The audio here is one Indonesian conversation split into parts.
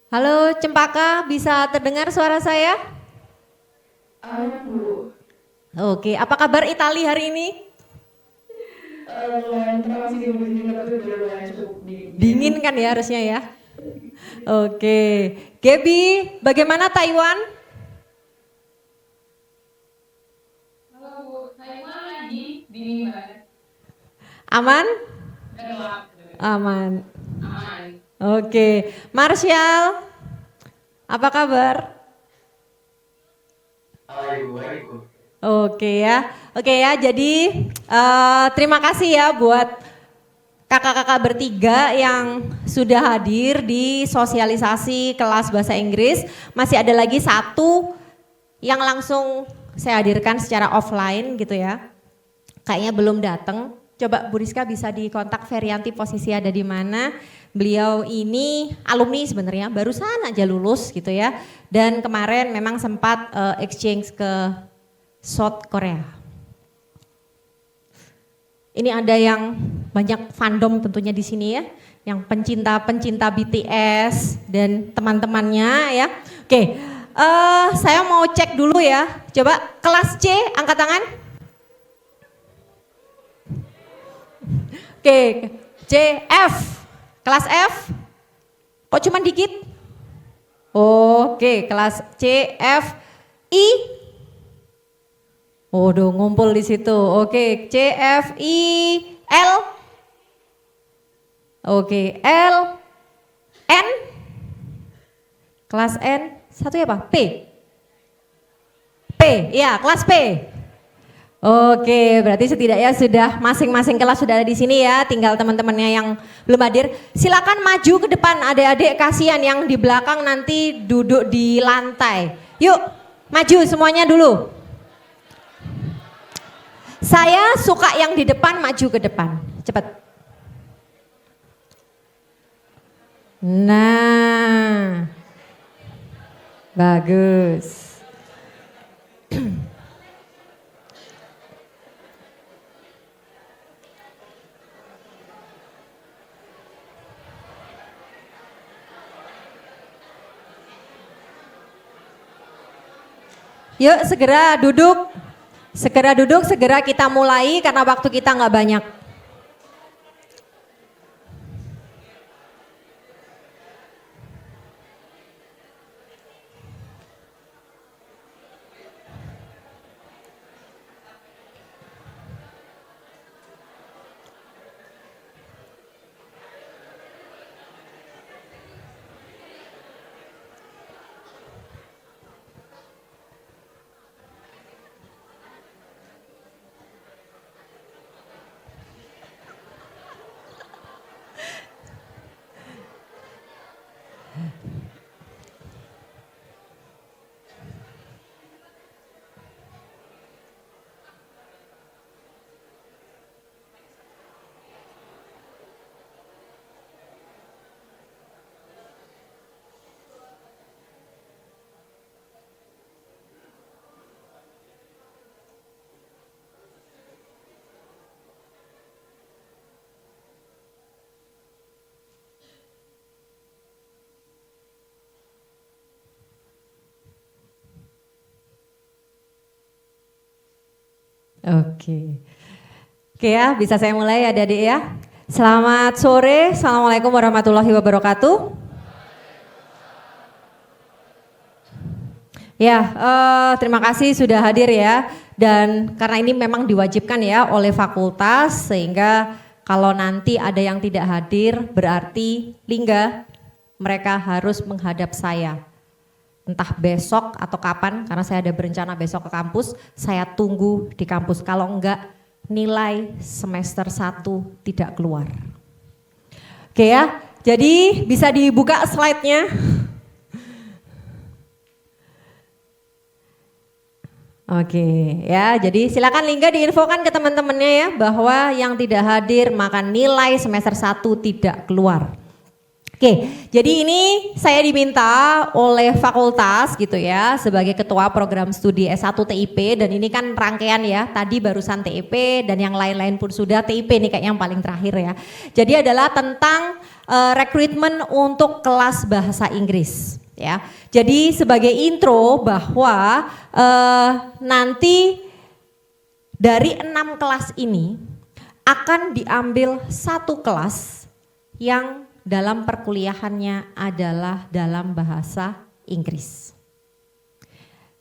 Halo Cempaka, bisa terdengar suara saya? Bu. Oke, apa kabar Itali hari ini? Lumayan masih dingin tapi udah lumayan cukup dingin. Dingin kan ya harusnya ya? Oke, Gaby, bagaimana Taiwan? Halo Bu, Taiwan lagi dingin banget. Aman? Gelap. Aman. Aman. Oke, Marshall, apa kabar? Baik Bu. Oke ya. Jadi terima kasih ya buat kakak-kakak bertiga yang sudah hadir di sosialisasi kelas bahasa Inggris. Masih ada lagi satu yang langsung saya hadirkan secara offline gitu ya. Kayaknya belum datang. Coba Bu Rizka bisa dikontak Ferianti, posisi ada di mana. Beliau ini alumni sebenarnya, barusan aja lulus gitu ya. Dan kemarin memang sempat exchange ke South Korea. Ini ada yang banyak fandom tentunya di sini ya, yang pencinta-pencinta BTS dan teman-temannya ya. Oke, saya mau cek dulu ya. Coba kelas C angkat tangan. Oke, C, F. Kelas F. Kok cuma dikit? Oke, kelas C, F, I. Waduh, ngumpul di situ. Oke, C, F, I, L. Oke, L, N. Kelas N, satu ya Pak? P. P, ya kelas P. Oke, berarti setidaknya sudah masing-masing kelas sudah ada di sini ya. Tinggal teman-temannya yang belum hadir. Silakan maju ke depan, adik-adik kasihan yang di belakang nanti duduk di lantai. Yuk, maju semuanya dulu. Saya suka yang di depan, maju ke depan. Cepat. Nah, bagus. Yuk segera duduk, segera kita mulai karena waktu kita nggak banyak. Oke. Oke ya, bisa saya mulai ya adik-adik ya. Selamat sore, Assalamualaikum warahmatullahi wabarakatuh. Ya, terima kasih sudah hadir ya. Dan karena ini memang diwajibkan ya oleh fakultas, sehingga kalau nanti ada yang tidak hadir berarti Lingga mereka harus menghadap saya. Entah besok atau kapan, karena saya ada berencana besok ke kampus, saya tunggu di kampus. Kalau enggak, nilai semester 1 tidak keluar. Oke ya, jadi bisa dibuka slide-nya. Oke ya, jadi silakan Lingga diinfokan ke teman-temannya ya, bahwa yang tidak hadir maka nilai semester 1 tidak keluar. Oke, jadi ini saya diminta oleh fakultas gitu ya sebagai ketua program studi S1 TIP, dan ini kan rangkaian ya, tadi barusan TIP dan yang lain-lain pun sudah, TIP nih kayak yang paling terakhir ya. Jadi adalah tentang rekrutmen untuk kelas bahasa Inggris ya. Jadi sebagai intro bahwa nanti dari 6 kelas ini akan diambil satu kelas yang dalam perkuliahannya adalah dalam bahasa Inggris.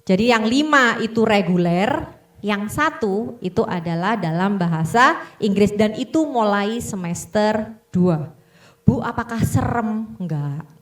Jadi yang 5 itu reguler, yang 1 itu adalah dalam bahasa Inggris, dan itu mulai semester 2. Bu, apakah serem? Enggak.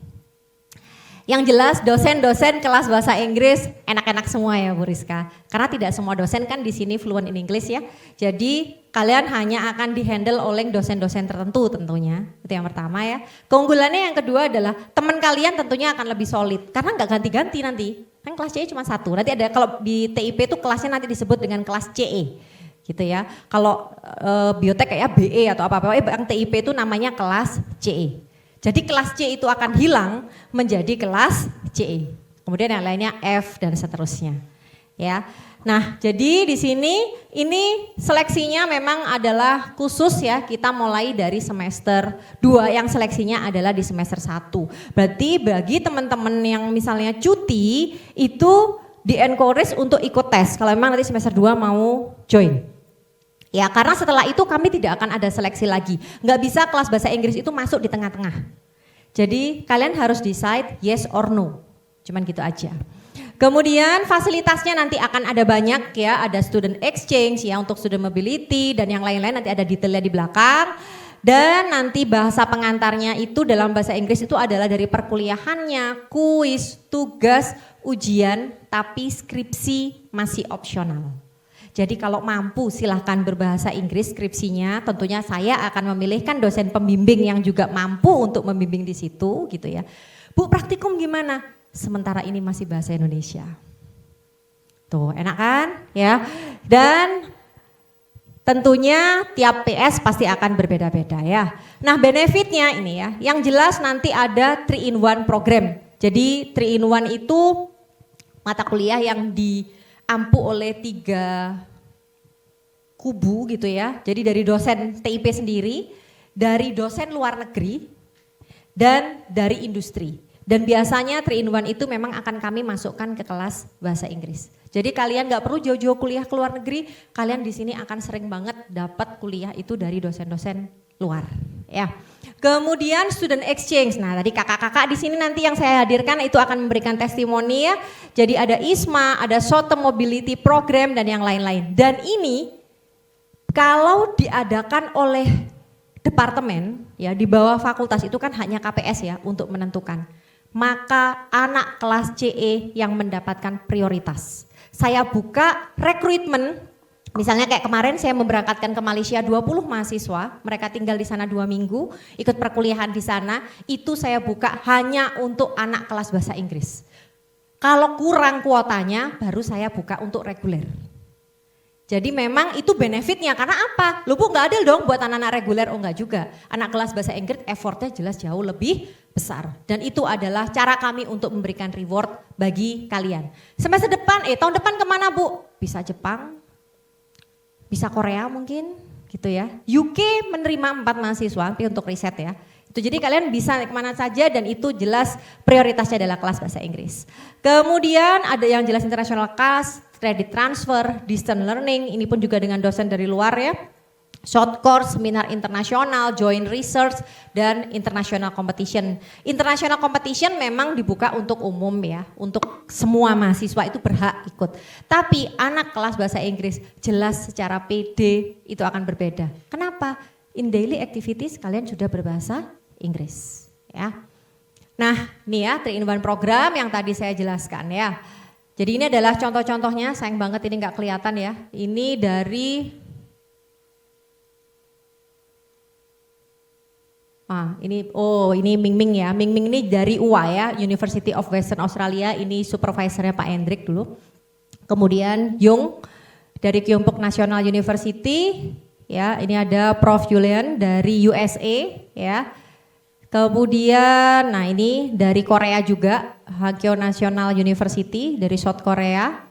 Yang jelas dosen-dosen kelas bahasa Inggris enak-enak semua ya Bu Rizka. Karena tidak semua dosen kan di sini fluent in English ya. Jadi kalian hanya akan dihandle oleh dosen-dosen tertentu tentunya. Itu yang pertama ya. Keunggulannya yang kedua adalah teman kalian tentunya akan lebih solid. Karena nggak ganti-ganti nanti. Kan kelas CE cuma 1. Nanti ada, kalau di TIP itu kelasnya nanti disebut dengan kelas CE. Gitu ya. Kalau biotek kayak BE atau apa-apa, yang TIP itu namanya kelas CE. Jadi kelas C itu akan hilang menjadi kelas CE. Kemudian yang lainnya F dan seterusnya. Ya. Nah, jadi di sini ini seleksinya memang adalah khusus ya, kita mulai dari semester 2, yang seleksinya adalah di semester 1. Berarti bagi teman-teman yang misalnya cuti itu di-encourage untuk ikut tes kalau memang nanti semester 2 mau join. Ya, karena setelah itu kami tidak akan ada seleksi lagi. Nggak bisa kelas bahasa Inggris itu masuk di tengah-tengah. Jadi kalian harus decide yes or no. Cuman gitu aja. Kemudian fasilitasnya nanti akan ada banyak ya. Ada student exchange ya untuk student mobility dan yang lain-lain, nanti ada detailnya di belakang. Dan nanti bahasa pengantarnya itu dalam bahasa Inggris itu adalah dari perkuliahannya, kuis, tugas, ujian, tapi skripsi masih opsional. Jadi kalau mampu silahkan berbahasa Inggris skripsinya, tentunya saya akan memilihkan dosen pembimbing yang juga mampu untuk membimbing di situ gitu ya. Bu, praktikum gimana? Sementara ini masih bahasa Indonesia. Tuh enak kan ya. Dan tentunya tiap PS pasti akan berbeda-beda ya. Nah benefitnya ini ya, yang jelas nanti ada 3-in-1 program. Jadi 3-in-1 itu mata kuliah yang diampu oleh 3 kubu gitu ya. Jadi dari dosen TIP sendiri, dari dosen luar negeri, dan dari industri. Dan biasanya 3-in-1 itu memang akan kami masukkan ke kelas bahasa Inggris. Jadi kalian nggak perlu jauh-jauh kuliah ke luar negeri, kalian di sini akan sering banget dapat kuliah itu dari dosen-dosen luar. Ya. Kemudian student exchange. Nah, tadi kakak-kakak di sini nanti yang saya hadirkan itu akan memberikan testimoni ya. Jadi ada ISMA, ada short term mobility program dan yang lain-lain. Dan ini kalau diadakan oleh departemen ya di bawah fakultas itu kan hanya KPS ya untuk menentukan. Maka anak kelas CE yang mendapatkan prioritas. Saya buka rekrutmen, misalnya kayak kemarin saya memberangkatkan ke Malaysia 20 mahasiswa, mereka tinggal di sana 2 minggu, ikut perkuliahan di sana, itu saya buka hanya untuk anak kelas bahasa Inggris. Kalau kurang kuotanya baru saya buka untuk reguler. Jadi memang itu benefitnya, karena apa? Lu Bu nggak adil dong buat anak-anak reguler, oh enggak juga. Anak kelas bahasa Inggris effortnya jelas jauh lebih besar. Dan itu adalah cara kami untuk memberikan reward bagi kalian. Semester depan, tahun depan kemana Bu? Bisa Jepang, bisa Korea mungkin gitu ya. UK menerima 4 mahasiswa untuk riset ya. Itu jadi kalian bisa kemana saja dan itu jelas prioritasnya adalah kelas bahasa Inggris. Kemudian ada yang jelas international class, credit transfer, distance learning, ini pun juga dengan dosen dari luar ya. Short course, seminar internasional, joint research, dan international competition. International competition memang dibuka untuk umum ya, untuk semua mahasiswa itu berhak ikut. Tapi anak kelas bahasa Inggris jelas secara PD itu akan berbeda. Kenapa? In daily activities kalian sudah berbahasa Inggris ya. Nah ini ya 3-in-1 program yang tadi saya jelaskan ya. Jadi ini adalah contoh-contohnya, sayang banget ini nggak kelihatan ya. Ini dari ini Ming Ming ya. Ming Ming ini dari UA ya, University of Western Australia. Ini supervisornya Pak Hendrik dulu. Kemudian Yung dari Kyungpook National University ya. Ini ada Prof Julian dari USA ya. Kemudian, nah ini dari Korea juga, Hagyo National University dari South Korea.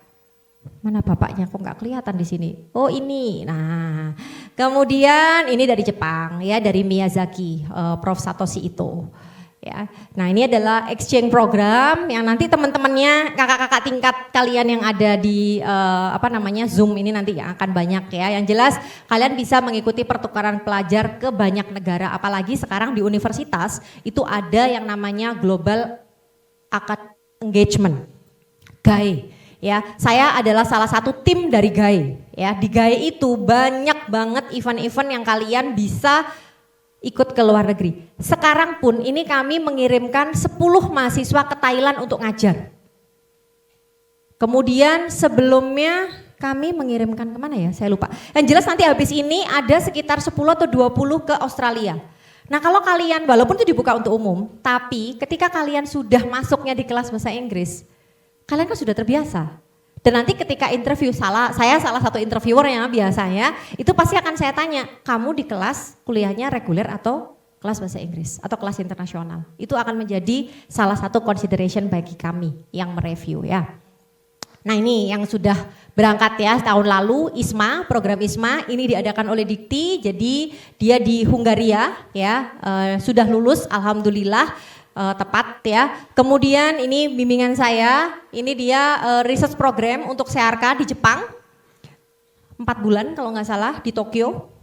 Mana bapaknya kok nggak kelihatan di sini? Oh ini. Nah, kemudian ini dari Jepang ya, dari Miyazaki, Prof Satoshi Ito. Ya. Nah, ini adalah exchange program yang nanti teman-temannya, kakak-kakak tingkat kalian yang ada di Zoom ini nanti ya akan banyak ya. Yang jelas kalian bisa mengikuti pertukaran pelajar ke banyak negara, apalagi sekarang di universitas itu ada yang namanya Global Academic Engagement, GAE. Ya, saya adalah salah satu tim dari GAE. Ya, di GAE itu banyak banget event-event yang kalian bisa ikut ke luar negeri. Sekarang pun ini kami mengirimkan 10 mahasiswa ke Thailand untuk ngajar. Kemudian sebelumnya kami mengirimkan kemana ya, saya lupa. Yang jelas nanti habis ini ada sekitar 10 atau 20 ke Australia. Nah kalau kalian, walaupun itu dibuka untuk umum, tapi ketika kalian sudah masuknya di kelas bahasa Inggris, kalian kan sudah terbiasa. Dan nanti ketika interview, saya salah satu interviewer yang biasanya, itu pasti akan saya tanya, kamu di kelas kuliahnya reguler atau kelas bahasa Inggris atau kelas internasional? Itu akan menjadi salah satu consideration bagi kami yang mereview ya. Nah ini yang sudah berangkat ya tahun lalu, ISMA, program ISMA ini diadakan oleh Dikti, jadi dia di Hungaria ya, sudah lulus alhamdulillah. Tepat ya. Kemudian ini bimbingan saya, ini dia research program untuk CRK di Jepang, 4 bulan kalau nggak salah di Tokyo.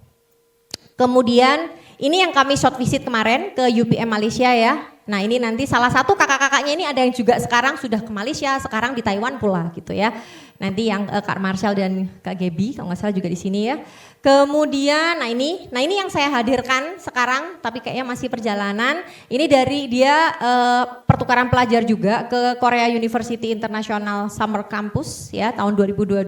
Kemudian ini yang kami short visit kemarin ke UPM Malaysia ya. Nah ini nanti salah satu kakak-kakaknya ini ada yang juga sekarang sudah ke Malaysia, sekarang di Taiwan pula gitu ya. Nanti yang Kak Marshall dan Kak Gaby kalau nggak salah juga di sini ya. Kemudian, nah ini yang saya hadirkan sekarang, tapi kayaknya masih perjalanan. Ini dari dia pertukaran pelajar juga ke Korea University International Summer Campus ya tahun 2022.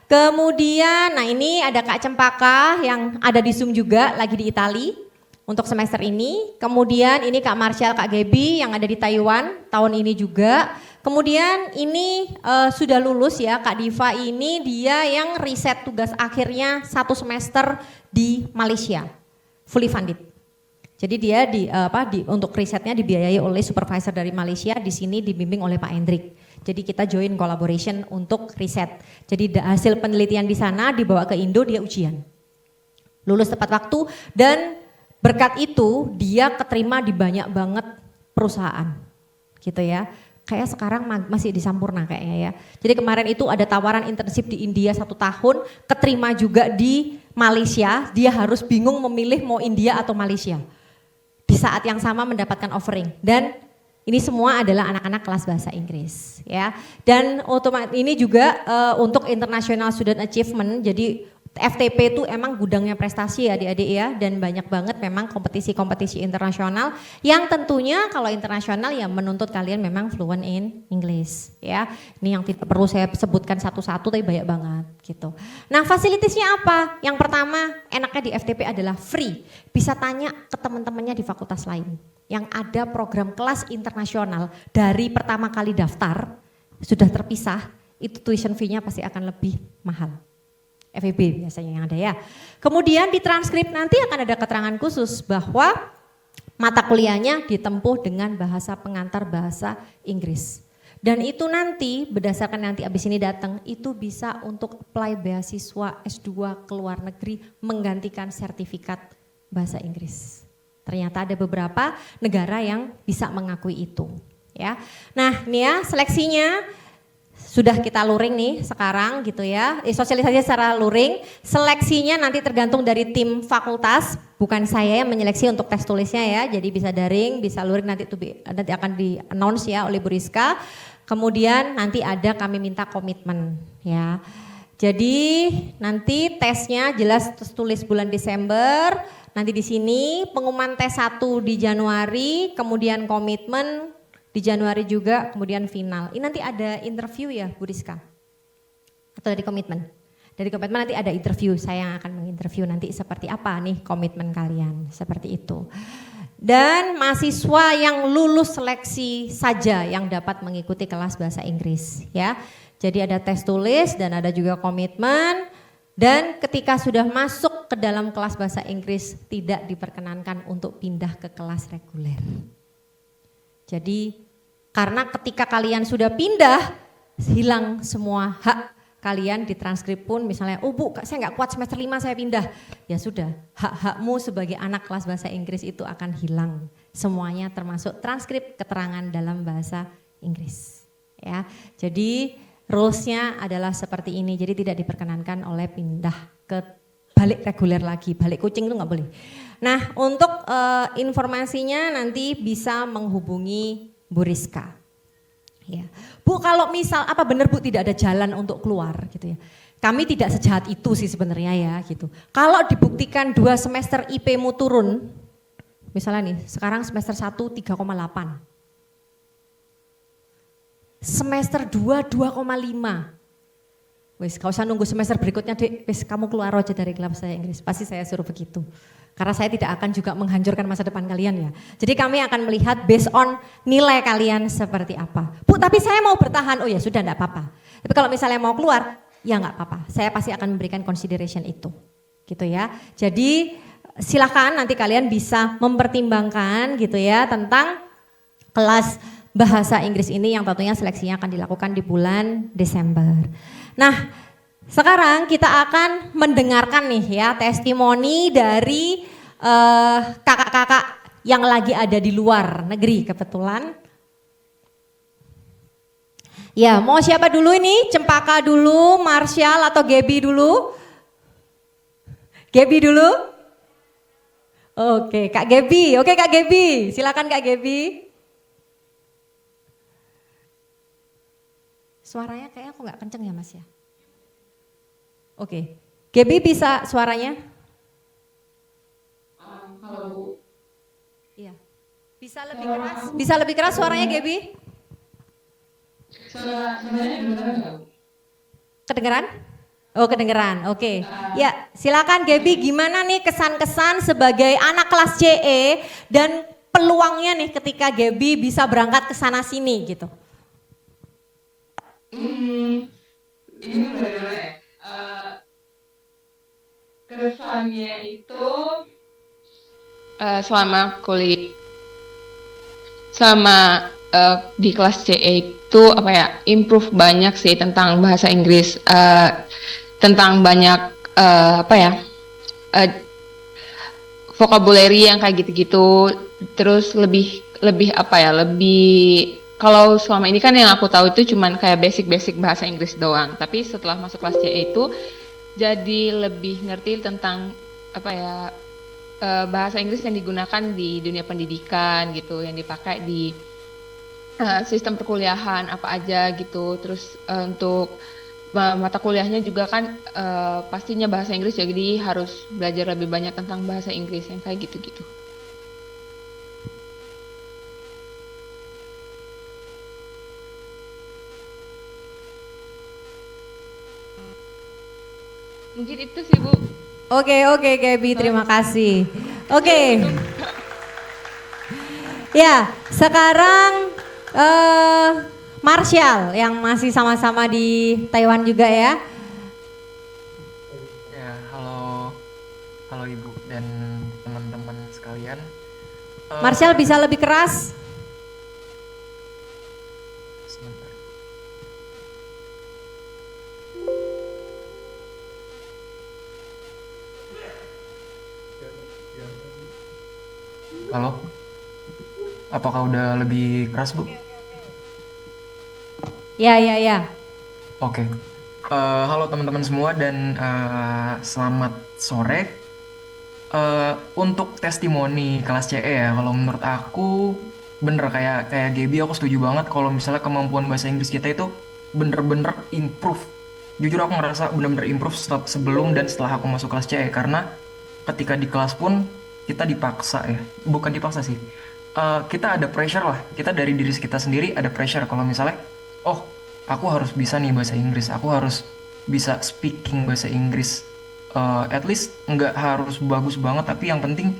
Kemudian, nah ini ada Kak Cempaka yang ada di Zoom juga, lagi di Itali untuk semester ini. Kemudian ini Kak Marshall, Kak Gaby yang ada di Taiwan tahun ini juga. Kemudian ini sudah lulus ya Kak Diva, ini dia yang riset tugas akhirnya 1 semester di Malaysia, fully funded. Jadi dia untuk risetnya dibiayai oleh supervisor dari Malaysia, di sini dibimbing oleh Pak Hendrik. Jadi kita join collaboration untuk riset. Jadi hasil penelitian di sana dibawa ke Indo, dia ujian. Lulus tepat waktu dan berkat itu dia keterima di banyak banget perusahaan. Gitu ya. Kayak sekarang masih di Sampurna kayaknya ya. Jadi kemarin itu ada tawaran internship di India 1 tahun, keterima juga di Malaysia, dia harus bingung memilih mau India atau Malaysia. Di saat yang sama mendapatkan offering dan ini semua adalah anak-anak kelas bahasa Inggris ya. Dan otomatis ini juga untuk International Student Achievement, jadi FTP itu emang gudangnya prestasi ya adik-adik ya, dan banyak banget memang kompetisi-kompetisi internasional yang tentunya kalau internasional ya menuntut kalian memang fluent in English ya. Ini yang tidak perlu saya sebutkan satu-satu tapi banyak banget gitu. Nah fasilitasnya apa? Yang pertama enaknya di FTP adalah free, bisa tanya ke teman-temannya di fakultas lain yang ada program kelas internasional dari pertama kali daftar sudah terpisah, itu tuition fee-nya pasti akan lebih mahal. FEB biasanya yang ada ya. Kemudian di transkrip nanti akan ada keterangan khusus bahwa mata kuliahnya ditempuh dengan bahasa pengantar bahasa Inggris. Dan itu nanti berdasarkan nanti abis ini datang itu bisa untuk apply beasiswa S2 ke luar negeri menggantikan sertifikat bahasa Inggris. Ternyata ada beberapa negara yang bisa mengakui itu ya. Nah ini ya seleksinya sudah kita luring nih sekarang gitu ya, sosialisasi secara luring, seleksinya nanti tergantung dari tim fakultas, bukan saya yang menyeleksi untuk tes tulisnya ya, jadi bisa daring, bisa luring nanti akan di announce ya oleh Bu Rizka, kemudian nanti ada kami minta komitmen ya, jadi nanti tesnya jelas tulis bulan Desember, nanti di sini pengumuman tes 1 di Januari, kemudian komitmen di Januari juga, kemudian final. Ini nanti ada interview ya Bu Rizka? Atau dari komitmen? Dari komitmen nanti ada interview, saya yang akan menginterview nanti seperti apa nih komitmen kalian, seperti itu. Dan mahasiswa yang lulus seleksi saja yang dapat mengikuti kelas bahasa Inggris ya. Jadi ada tes tulis dan ada juga komitmen. Dan ketika sudah masuk ke dalam kelas bahasa Inggris, tidak diperkenankan untuk pindah ke kelas reguler. Jadi karena ketika kalian sudah pindah, hilang semua hak kalian di transkrip pun misalnya, oh Bu, saya nggak kuat semester 5 saya pindah. Ya sudah, hak-hakmu sebagai anak kelas bahasa Inggris itu akan hilang. Semuanya termasuk transkrip keterangan dalam bahasa Inggris. Ya, jadi rules-nya adalah seperti ini, jadi tidak diperkenankan oleh pindah ke balik reguler lagi, balik kucing itu nggak boleh. Nah untuk informasinya nanti bisa menghubungi Bu Rizka. Ya. Bu kalau misal apa benar Bu tidak ada jalan untuk keluar gitu ya. Kami tidak sejahat itu sih sebenarnya ya gitu. Kalau dibuktikan 2 semester IP-mu turun, misalnya nih sekarang semester 1 3,8. Semester 2 2,5. Wes, gak usah nunggu semester berikutnya Dek, wes kamu keluar aja dari kelas bahasa Inggris. Pasti saya suruh begitu. Karena saya tidak akan juga menghancurkan masa depan kalian ya. Jadi kami akan melihat based on nilai kalian seperti apa. Bu, tapi saya mau bertahan. Oh ya sudah enggak apa-apa. Tapi kalau misalnya mau keluar, ya enggak apa-apa. Saya pasti akan memberikan consideration itu. Gitu ya. Jadi silakan nanti kalian bisa mempertimbangkan gitu ya tentang kelas bahasa Inggris ini yang tentunya seleksinya akan dilakukan di bulan Desember. Nah, sekarang kita akan mendengarkan nih ya testimoni dari kakak-kakak yang lagi ada di luar negeri kebetulan. Ya, mau siapa dulu ini? Cempaka dulu, Marshall atau Gaby dulu? Gaby dulu? Oke, Kak Gaby. Oke, Kak Gaby. Silakan Kak Gaby. Suaranya kayaknya aku nggak kenceng ya Mas ya. Oke, Gaby bisa suaranya? Halo Bu. Iya. Bisa lebih keras? Bisa lebih keras suaranya Gaby? Suaranya kedengeran nggak Bu? Kedengeran? Oh kedengeran, oke. Ya silakan Gaby, gimana nih kesan-kesan sebagai anak kelas CE dan peluangnya nih ketika Gaby bisa berangkat ke sana sini gitu. Ini bagaimana ya? Kesannya itu selama kuliah, selama di kelas CE itu apa ya, improve banyak sih tentang bahasa Inggris, tentang banyak apa ya, vocabulary yang kayak gitu-gitu, terus lebih apa ya, lebih. Kalau selama ini kan yang aku tahu itu cuman kayak basic-basic bahasa Inggris doang. Tapi setelah masuk kelas CE itu jadi lebih ngerti tentang apa ya, bahasa Inggris yang digunakan di dunia pendidikan gitu, yang dipakai di sistem perkuliahan apa aja gitu. Terus untuk mata kuliahnya juga kan pastinya bahasa Inggris, jadi harus belajar lebih banyak tentang bahasa Inggris yang kayak gitu-gitu. Mungkin itu sih Bu. Oke Gaby, terima kasih. Oke. Ya, sekarang Marshall yang masih sama-sama di Taiwan juga ya. Ya, halo Ibu dan teman-teman sekalian. Marshall bisa lebih keras? Sebentar. Halo, apakah udah lebih keras Bu? Ya. Oke. Halo teman-teman semua dan selamat sore. Untuk testimoni kelas CE ya, kalau menurut aku bener kayak Gaby, aku setuju banget kalau misalnya kemampuan bahasa Inggris kita itu bener-bener improve. Jujur aku ngerasa bener-bener improve sebelum dan setelah aku masuk kelas CE, karena ketika di kelas pun kita dipaksa ya, bukan dipaksa sih. Kita ada pressure lah, kita dari diri kita sendiri ada pressure kalau misalnya, oh aku harus bisa nih bahasa Inggris, aku harus bisa speaking bahasa Inggris. At least nggak harus bagus banget, tapi yang penting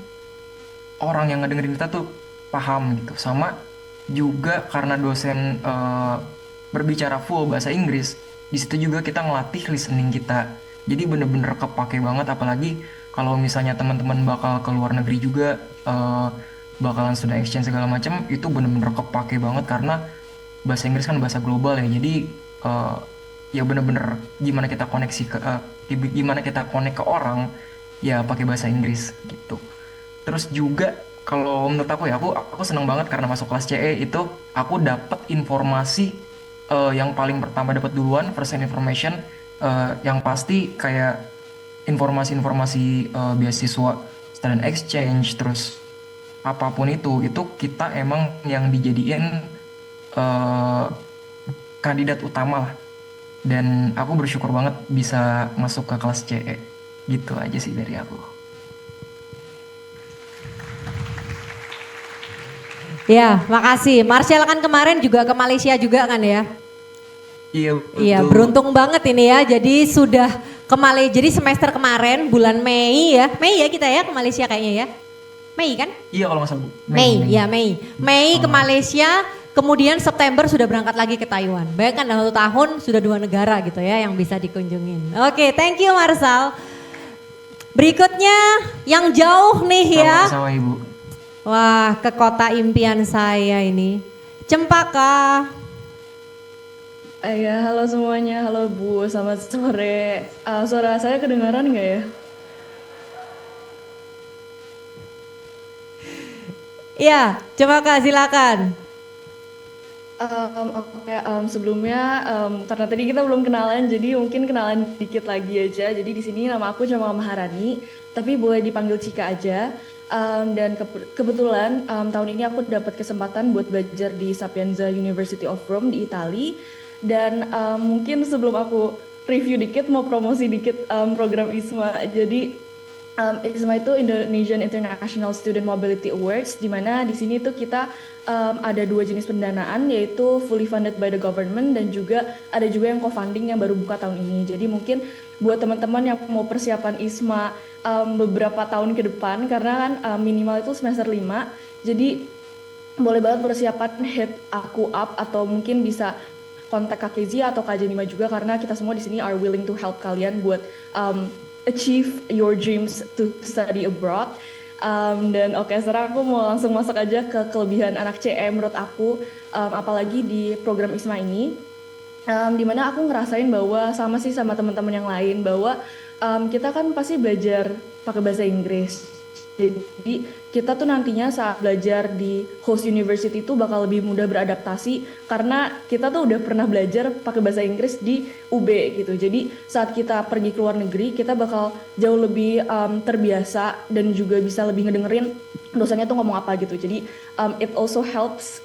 orang yang ngedengerin kita tuh paham gitu. Sama juga karena dosen berbicara full bahasa Inggris, di situ juga kita ngelatih listening kita. Jadi bener-bener kepake banget, apalagi kalau misalnya teman-teman bakal ke luar negeri juga, eh, bakalan student exchange segala macam, itu bener-bener kepake banget karena bahasa Inggris kan bahasa global ya. Jadi eh, ya bener-bener gimana kita koneksi ke gimana kita connect ke orang ya pakai bahasa Inggris gitu. Terus juga kalau menurut aku ya, aku seneng banget karena masuk kelas CE itu aku dapat informasi, yang paling pertama dapat duluan first hand information, yang pasti kayak informasi-informasi, beasiswa student exchange, terus apapun itu kita emang yang dijadiin eh, kandidat utama lah. Dan aku bersyukur banget bisa masuk ke kelas CE. Gitu aja sih dari aku. Ya, makasih. Marcel kan kemarin juga ke Malaysia juga kan ya? Iya Iya, betul. beruntung banget ini ya. Jadi sudah ke Malaysia. Jadi semester kemarin bulan Mei ya. Mei ya kita ya ke Malaysia kayaknya ya. Mei kan? Iya kalau nggak salah. Mei, ya Mei. Mei ke Oh. Malaysia, kemudian September sudah berangkat lagi ke Taiwan. Bayangkan dalam 1 tahun sudah 2 negara gitu ya yang bisa dikunjungin. Oke, thank you Marsal. Berikutnya yang jauh nih ya. Sama-sama Ibu. Wah, ke kota impian saya ini. Cempaka. Ya, halo semuanya, halo Bu, selamat sore. Suara saya kedengaran nggak ya? Iya, Cempaka silakan. Oke, sebelumnya karena tadi kita belum kenalan, jadi mungkin kenalan dikit lagi aja. Jadi di sini nama aku Cempaka Maharani, tapi boleh dipanggil Cika aja. Dan kebetulan tahun ini aku dapat kesempatan buat belajar di Sapienza University of Rome di Italia. Dan mungkin sebelum aku review dikit, mau promosi dikit program ISMA. Jadi ISMA itu Indonesian International Student Mobility Awards, di mana di sini tuh kita ada 2 jenis pendanaan, yaitu fully funded by the government dan juga ada juga yang co-funding yang baru buka tahun ini. Jadi mungkin buat teman-teman yang mau persiapan ISMA beberapa tahun ke depan, karena kan minimal itu semester 5, jadi boleh banget persiapan hit aku up atau mungkin bisa kontak Kak Kezia atau Kak Jenima juga, karena kita semua di sini are willing to help kalian buat achieve your dreams to study abroad. Dan oke, sekarang aku mau langsung masuk aja ke kelebihan anak CE menurut aku, apalagi di program ISMA ini, dimana aku ngerasain bahwa sama sih sama teman-teman yang lain, bahwa kita kan pasti belajar pakai bahasa Inggris. Jadi kita tuh nantinya saat belajar di host university itu bakal lebih mudah beradaptasi karena kita tuh udah pernah belajar pakai bahasa Inggris di UB gitu. Jadi saat kita pergi ke luar negeri kita bakal jauh lebih terbiasa dan juga bisa lebih ngedengerin dosennya tuh ngomong apa gitu. Jadi it also helps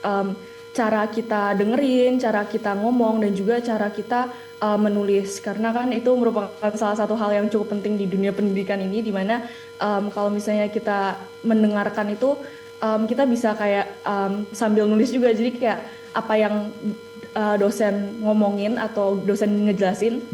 cara kita dengerin, cara kita ngomong dan juga cara kita menulis, karena kan itu merupakan salah satu hal yang cukup penting di dunia pendidikan ini, dimana kalau misalnya kita mendengarkan itu kita bisa kayak sambil nulis juga, jadi kayak apa yang dosen ngomongin atau dosen ngejelasin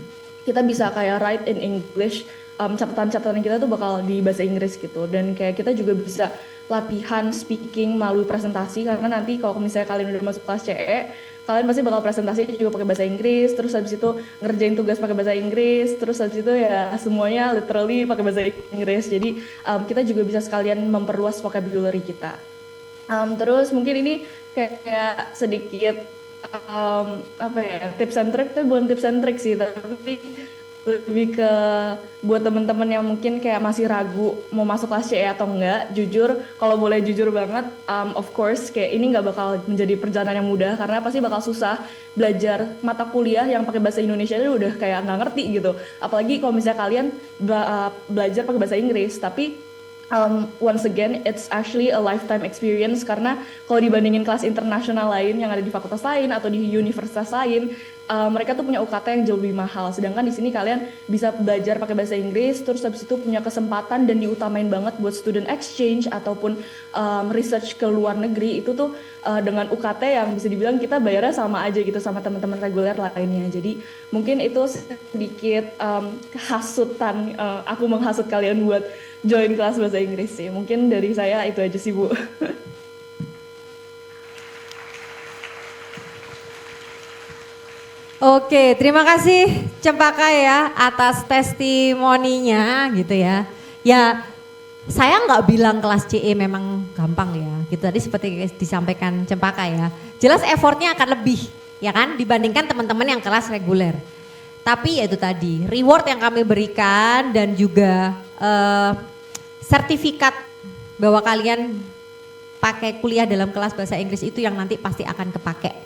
kita bisa kayak write in English, catatan-catatan kita tuh bakal di bahasa Inggris gitu, dan kayak kita juga bisa latihan speaking melalui presentasi, karena nanti kalau misalnya kalian udah masuk kelas CE kalian pasti bakal presentasi juga pakai bahasa Inggris, terus habis itu ngerjain tugas pakai bahasa Inggris, terus habis itu ya semuanya literally pakai bahasa Inggris. Jadi kita juga bisa sekalian memperluas vocabulary kita. Terus mungkin ini kayak sedikit apa ya, tips and trick, tapi bukan tips and trick sih, tapi lebih ke buat teman-teman yang mungkin kayak masih ragu mau masuk kelas CE atau enggak. Jujur, kalau boleh jujur banget, of course kayak ini nggak bakal menjadi perjalanan yang mudah, karena pasti bakal susah belajar mata kuliah yang pakai bahasa Indonesia itu udah kayak nggak ngerti gitu. Apalagi kalau misalnya kalian belajar pakai bahasa Inggris, tapi once again it's actually a lifetime experience, karena kalau dibandingin kelas internasional lain yang ada di fakultas lain atau di universitas lain, mereka tuh punya UKT yang jauh lebih mahal, sedangkan di sini kalian bisa belajar pakai bahasa Inggris, terus habis itu punya kesempatan dan diutamain banget buat student exchange ataupun research ke luar negeri. Itu tuh dengan UKT yang bisa dibilang kita bayarnya sama aja gitu sama teman-teman reguler lainnya. Jadi mungkin itu sedikit hasutan, aku menghasut kalian buat join kelas bahasa Inggris sih. Mungkin dari saya itu aja sih, Bu. Oke, terima kasih Cempaka ya atas testimoninya gitu ya. Ya, saya nggak bilang kelas CE memang gampang ya. Gitu tadi seperti disampaikan Cempaka ya. Jelas effortnya akan lebih ya kan dibandingkan teman-teman yang kelas reguler. Tapi ya itu tadi reward yang kami berikan dan juga sertifikat bahwa kalian pakai kuliah dalam kelas bahasa Inggris itu yang nanti pasti akan kepake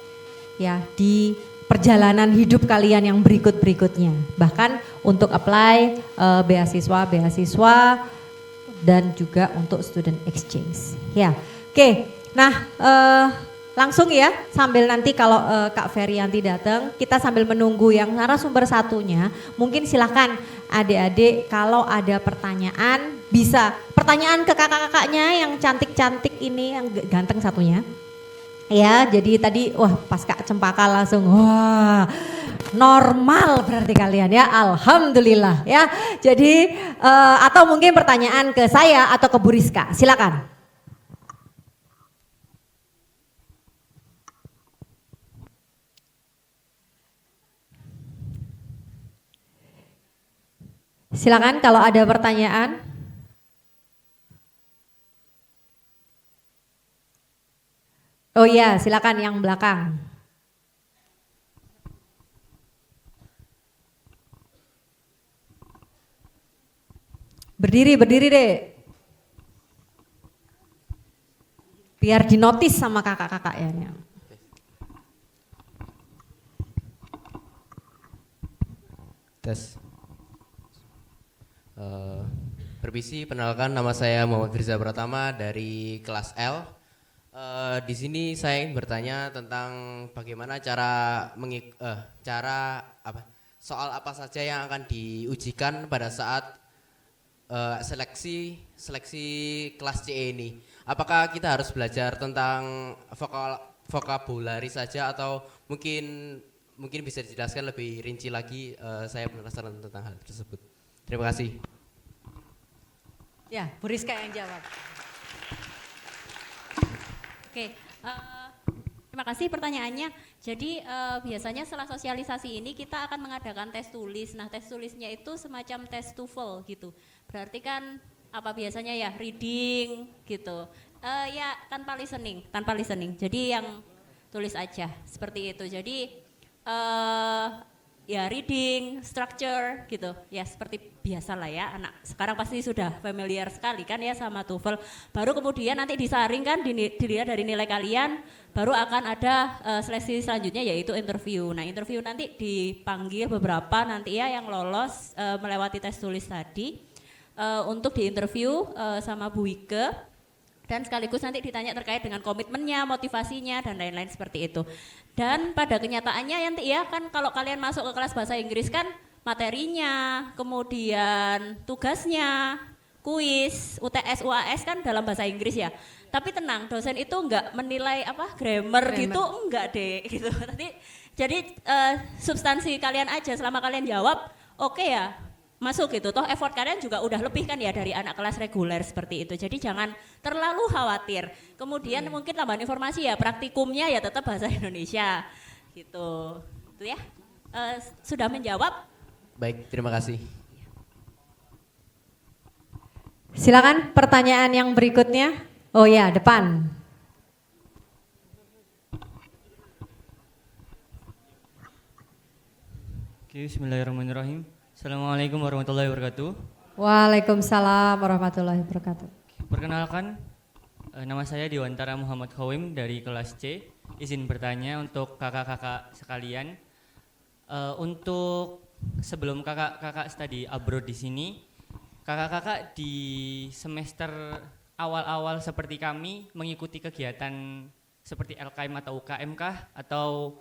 ya di perjalanan hidup kalian yang berikut-berikutnya. Bahkan untuk apply beasiswa dan juga untuk student exchange. Ya, oke. Nah, langsung ya sambil nanti kalau Kak Ferianti datang, kita sambil menunggu yang narasumber satunya. Mungkin silahkan adik-adik kalau ada pertanyaan bisa pertanyaan ke kakak-kakaknya yang cantik-cantik ini yang ganteng satunya. Ya, jadi tadi wah pas Kak Cempaka langsung wah normal berarti kalian ya, alhamdulillah ya. Jadi atau mungkin pertanyaan ke saya atau ke Bu Rizka, silakan. Silakan kalau ada pertanyaan. Oh iya, silakan yang belakang. Berdiri deh. Biar dinotis sama kakak-kakak ya. Tes. Permisi, perkenalkan nama saya Muhammad Firza Pratama dari kelas L. Di sini saya ingin bertanya tentang bagaimana soal apa saja yang akan diujikan pada saat seleksi kelas CE ini. Apakah kita harus belajar tentang vokabulari saja atau mungkin bisa dijelaskan lebih rinci lagi? Saya penasaran tentang hal tersebut. Terima kasih. Ya, Bu Rizka yang jawab. Oke, terima kasih pertanyaannya. Jadi biasanya setelah sosialisasi ini kita akan mengadakan tes tulis. Nah, tes tulisnya itu semacam tes TOEFL gitu. Berarti kan apa biasanya ya reading gitu. Ya tanpa listening. Jadi yang tulis aja seperti itu. Jadi ya reading, structure gitu. Ya seperti biasa lah ya, anak sekarang pasti sudah familiar sekali kan ya sama TOEFL. Baru kemudian nanti disaring kan dilihat dari nilai kalian, baru akan ada seleksi selanjutnya yaitu interview. Nah, interview nanti dipanggil beberapa nanti ya yang lolos melewati tes tulis tadi untuk diinterview sama Bu Wike. Dan sekaligus nanti ditanya terkait dengan komitmennya, motivasinya, dan lain-lain seperti itu. Dan pada kenyataannya nanti ya kan kalau kalian masuk ke kelas bahasa Inggris kan materinya, kemudian tugasnya, kuis, UTS, UAS kan dalam bahasa Inggris ya. Tapi tenang, dosen itu enggak menilai grammar gitu, enggak deh gitu. Jadi substansi kalian aja selama kalian jawab, oke ya. Masuk gitu, toh effort kalian juga udah lebih kan ya dari anak kelas reguler seperti itu. Jadi jangan terlalu khawatir. Kemudian mungkin tambahan informasi ya, praktikumnya ya tetap bahasa Indonesia gitu. Itu ya, sudah menjawab? Baik, terima kasih. Silakan pertanyaan yang berikutnya. Oh ya, depan. Oke, bismillahirrahmanirrahim. Assalamualaikum warahmatullahi wabarakatuh. Waalaikumsalam warahmatullahi wabarakatuh. Perkenalkan, nama saya Dewantara Muhammad Khawim dari kelas C. Izin bertanya untuk kakak-kakak sekalian. Untuk sebelum kakak-kakak study abroad di sini, kakak-kakak di semester awal-awal seperti kami mengikuti kegiatan seperti LKM atau UKM kah? Atau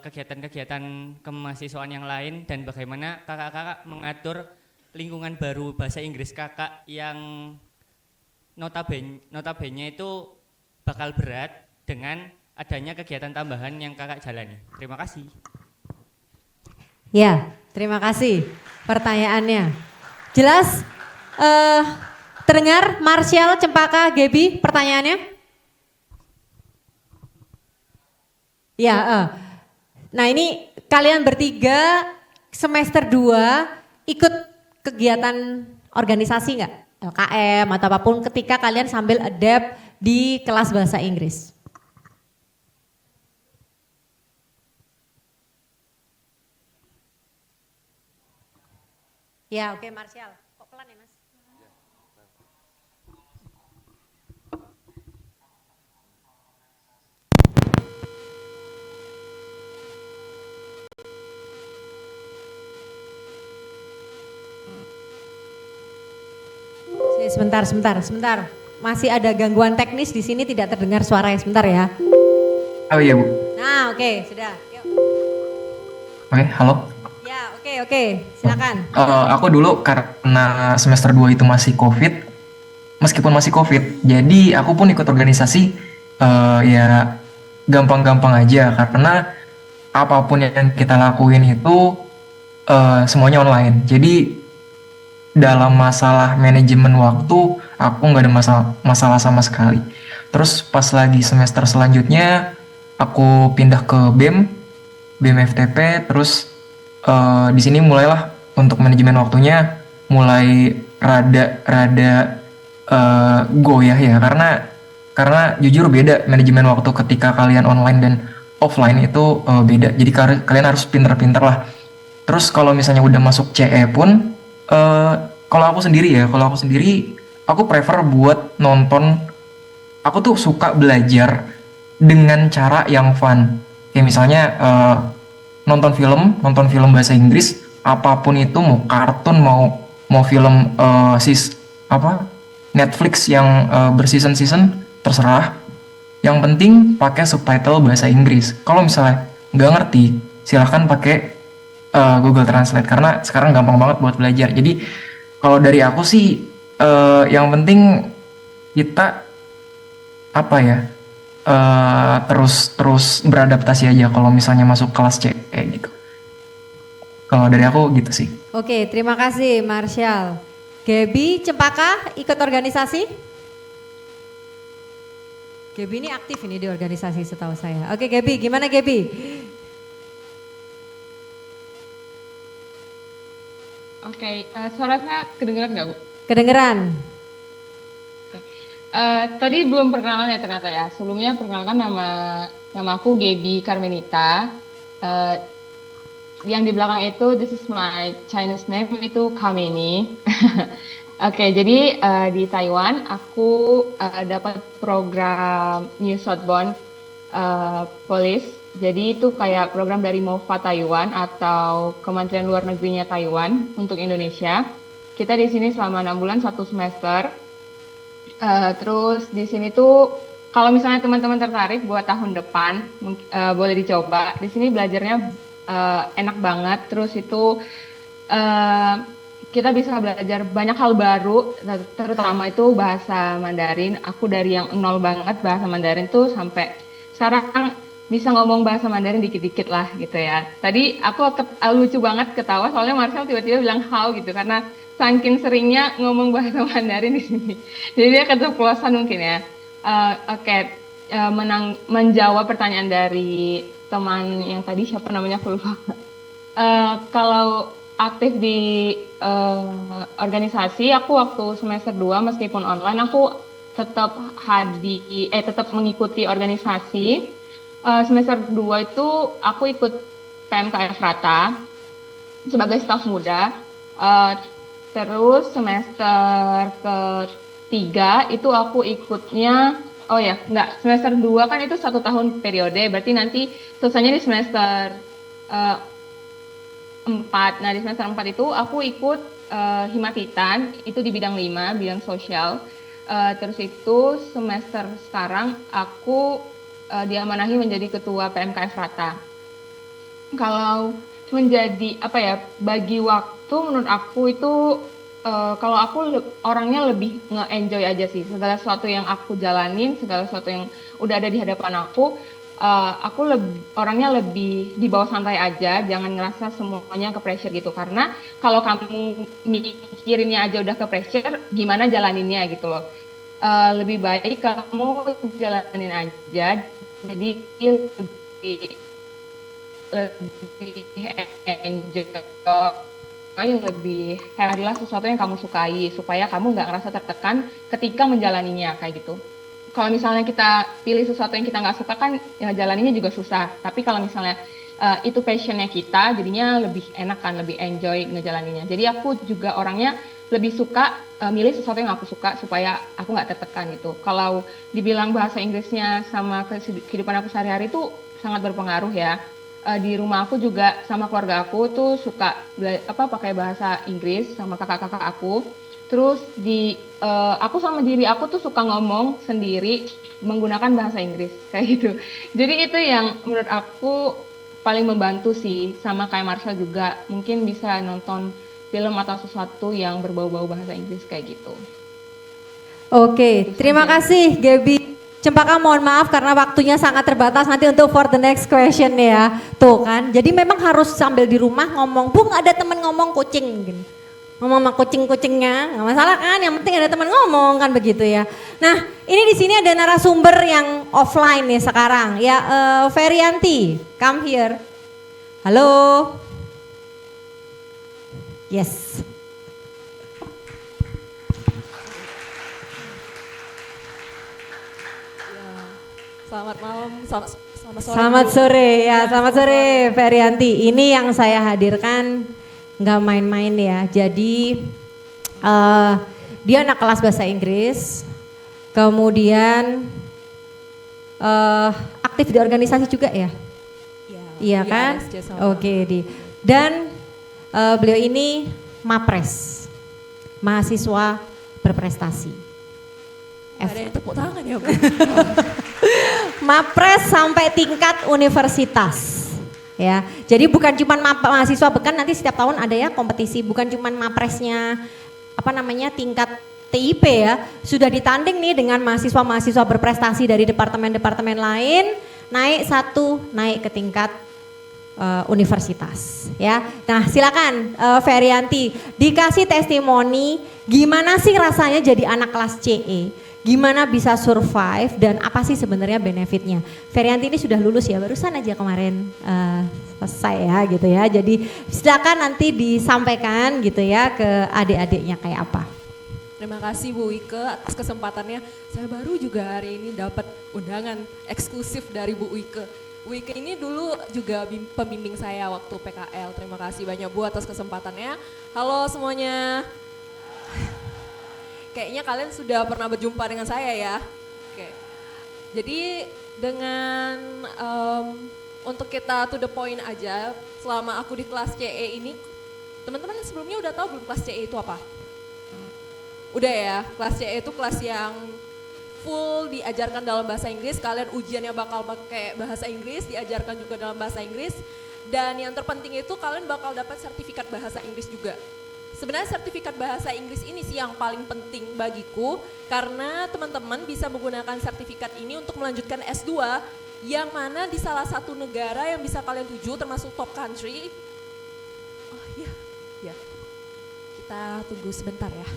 kegiatan-kegiatan kemahasiswaan yang lain, dan bagaimana kakak-kakak mengatur lingkungan baru bahasa Inggris kakak yang notabene itu bakal berat dengan adanya kegiatan tambahan yang kakak jalani. Terima kasih. Ya, terima kasih pertanyaannya. Jelas terdengar Martial, Cempaka, Gebi pertanyaannya? Ya, Nah ini kalian bertiga semester 2 ikut kegiatan organisasi nggak? LKM atau apapun ketika kalian sambil adapt di kelas bahasa Inggris. Ya oke Martial, kok pelan ya Mas? Sebentar. Masih ada gangguan teknis di sini, tidak terdengar suaranya, sebentar ya. Oh iya Bu. Nah oke, sudah. Yuk. Oke, halo. Ya oke, silakan. Aku dulu karena semester 2 itu masih COVID, meskipun masih COVID, jadi aku pun ikut organisasi ya gampang-gampang aja karena apapun yang kita lakuin itu semuanya online. Jadi dalam masalah manajemen waktu aku nggak ada masalah sama sekali. Terus pas lagi semester selanjutnya aku pindah ke BEM FTP, terus di sini mulailah untuk manajemen waktunya mulai rada goyah ya karena jujur beda manajemen waktu ketika kalian online dan offline itu beda. Jadi kalian harus pinter-pinter lah. Terus kalau misalnya udah masuk CE pun kalau aku sendiri aku prefer buat nonton. Aku tuh suka belajar dengan cara yang fun. Kayak misalnya nonton film bahasa Inggris, apapun itu, mau kartun, mau film Netflix yang berseason-season, terserah. Yang penting pakai subtitle bahasa Inggris. Kalau misalnya nggak ngerti, silahkan pakai Google Translate karena sekarang gampang banget buat belajar. Jadi kalau dari aku sih yang penting kita terus beradaptasi aja kalau misalnya masuk kelas C gitu. Kalau dari aku gitu sih. Oke, terima kasih Martial. Gaby, Cempaka ikut organisasi? Gaby ini aktif ini di organisasi setahu saya. Oke Gaby, gimana Gaby? Oke, suara saya kedengeran nggak Bu? Kedengeran? Tadi belum perkenalan ya ternyata ya. Sebelumnya perkenalkan nama aku Gaby Carmenita. Yang di belakang itu this is my Chinese name itu Kamini. Oke, jadi di Taiwan aku dapat program New Southbound Police. Jadi itu kayak program dari MOFA Taiwan atau Kementerian Luar Negerinya Taiwan untuk Indonesia. Kita di sini selama 6 bulan 1 semester. Terus di sini tuh kalau misalnya teman-teman tertarik buat tahun depan boleh dicoba. Di sini belajarnya enak banget. Terus itu kita bisa belajar banyak hal baru, terutama itu bahasa Mandarin. Aku dari yang nol banget bahasa Mandarin tuh sampai sekarang bisa ngomong bahasa Mandarin dikit-dikit lah gitu ya. Tadi aku lucu banget ketawa soalnya Marcel tiba-tiba bilang how gitu karena saking seringnya ngomong bahasa Mandarin di sini. Jadi dia keceplosan mungkin ya. Menjawab pertanyaan dari teman yang tadi siapa namanya aku lupa. Kalau aktif di organisasi, aku waktu semester 2 meskipun online aku tetap tetap mengikuti organisasi. Semester 2 itu aku ikut PMKF Rata sebagai staf muda. Terus semester ketiga itu aku ikutnya, semester 2 kan itu 1 tahun periode, berarti nanti selesainya di semester 4. Nah di semester 4 itu aku ikut Himatitan, itu di bidang 5, bidang sosial. Terus itu semester sekarang aku diamanahi menjadi ketua PMKF Rata. Kalau menjadi bagi waktu menurut aku itu kalau aku orangnya lebih nge-enjoy aja sih segala sesuatu yang aku jalanin, segala sesuatu yang udah ada di hadapan aku orangnya lebih di bawah santai aja, jangan ngerasa semuanya ke pressure gitu, karena kalau kamu mikirinnya aja udah ke pressure, gimana jalaninnya gitu loh. Lebih baik kamu jalanin aja, jadi lebih lebih enjoy, lebih adalah sesuatu yang kamu sukai supaya kamu nggak ngerasa tertekan ketika menjalaninya kayak gitu. Kalau misalnya kita pilih sesuatu yang kita nggak suka kan ya jalaninya juga susah. Tapi kalau misalnya itu passionnya kita, jadinya lebih enak kan, lebih enjoy ngejalaninnya. Jadi aku juga orangnya lebih suka milih sesuatu yang aku suka supaya aku nggak tertekan gitu. Kalau dibilang bahasa Inggrisnya sama kehidupan aku sehari-hari itu sangat berpengaruh ya. Di rumah aku juga sama keluarga aku tuh suka pakai bahasa Inggris sama kakak-kakak aku. Terus aku sama diri aku tuh suka ngomong sendiri menggunakan bahasa Inggris kayak gitu. Jadi itu yang menurut aku paling membantu sih, sama kayak Marshall juga mungkin bisa nonton film atau sesuatu yang berbau-bau bahasa Inggris kayak gitu. Oke, terima kasih Gaby. Cempaka mohon maaf karena waktunya sangat terbatas nanti untuk for the next question ya. Tuh kan, jadi memang harus sambil di rumah ngomong, Bung ada temen ngomong kucing gini. Ngomong sama kucing-kucingnya, nggak masalah kan, yang penting ada teman ngomong kan begitu ya. Nah ini di sini ada narasumber yang offline nih sekarang ya, Ferianti, come here. Halo. Yes. Selamat malam, selamat sore. Selamat sore ya, selamat sore Ferianti. Ini yang saya hadirkan nggak main-main ya. Jadi dia anak kelas bahasa Inggris, kemudian aktif di organisasi juga ya. Iya kan? Oke, dan beliau ini MAPRES, mahasiswa berprestasi. Ada yang tepuk tangan ya Bu. MAPRES sampai tingkat universitas. Ya, jadi bukan cuma mahasiswa, bahkan nanti setiap tahun ada ya kompetisi, bukan cuma MAPRES-nya tingkat TIP ya, sudah ditanding nih dengan mahasiswa-mahasiswa berprestasi dari departemen-departemen lain, naik ke tingkat universitas ya. Nah silakan Ferianti dikasih testimoni gimana sih rasanya jadi anak kelas CE, gimana bisa survive dan apa sih sebenarnya benefitnya. Ferianti ini sudah lulus ya, barusan aja kemarin selesai ya gitu ya. Jadi silakan nanti disampaikan gitu ya ke adik-adiknya kayak apa. Terima kasih Bu Wike atas kesempatannya. Saya baru juga hari ini dapat undangan eksklusif dari Bu Wike. Bu Wike ini dulu juga pembimbing saya waktu PKL. Terima kasih banyak Bu atas kesempatannya. Halo semuanya. Kayaknya kalian sudah pernah berjumpa dengan saya ya. Oke. Jadi dengan untuk kita to the point aja, selama aku di kelas CE ini, teman-teman sebelumnya udah tahu belum kelas CE itu apa? Udah ya, kelas CE itu kelas yang full diajarkan dalam bahasa Inggris, kalian ujiannya bakal pakai bahasa Inggris, diajarkan juga dalam bahasa Inggris, dan yang terpenting itu kalian bakal dapat sertifikat bahasa Inggris juga. Sebenarnya sertifikat bahasa Inggris ini sih yang paling penting bagiku, karena teman-teman bisa menggunakan sertifikat ini untuk melanjutkan S2, yang mana di salah satu negara yang bisa kalian tuju termasuk top country. Oh iya, ya. Kita tunggu sebentar ya.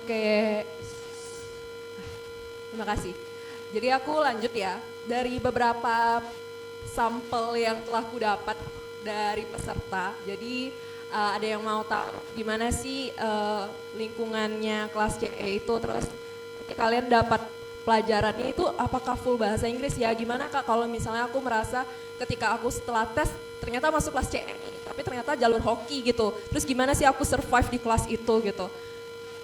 Oke, terima kasih. Jadi aku lanjut ya, dari beberapa sampel yang telah aku dapat dari peserta. Jadi ada yang mau tahu gimana sih lingkungannya kelas CE itu, terus kalian dapat pelajarannya itu apakah full bahasa Inggris ya? Gimana Kak kalau misalnya aku merasa ketika aku setelah tes ternyata masuk kelas CE tapi ternyata jalur hoki gitu. Terus gimana sih aku survive di kelas itu gitu.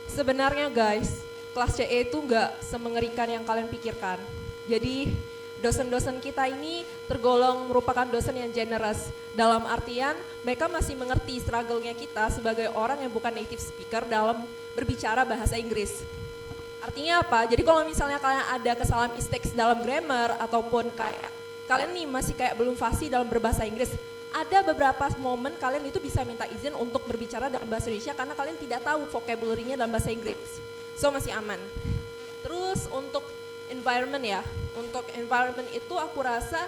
Sebenarnya guys, kelas CE itu nggak semengerikan yang kalian pikirkan. Jadi dosen-dosen kita ini tergolong merupakan dosen yang generous. Dalam artian mereka masih mengerti struggle-nya kita sebagai orang yang bukan native speaker dalam berbicara bahasa Inggris. Artinya apa? Jadi kalau misalnya kalian ada kesalahan mistakes dalam grammar ataupun kayak kalian nih masih kayak belum fasih dalam berbahasa Inggris, ada beberapa momen kalian itu bisa minta izin untuk berbicara dalam bahasa Indonesia karena kalian tidak tahu vocabulary-nya dalam bahasa Inggris. So masih aman. Terus untuk environment ya, untuk environment itu aku rasa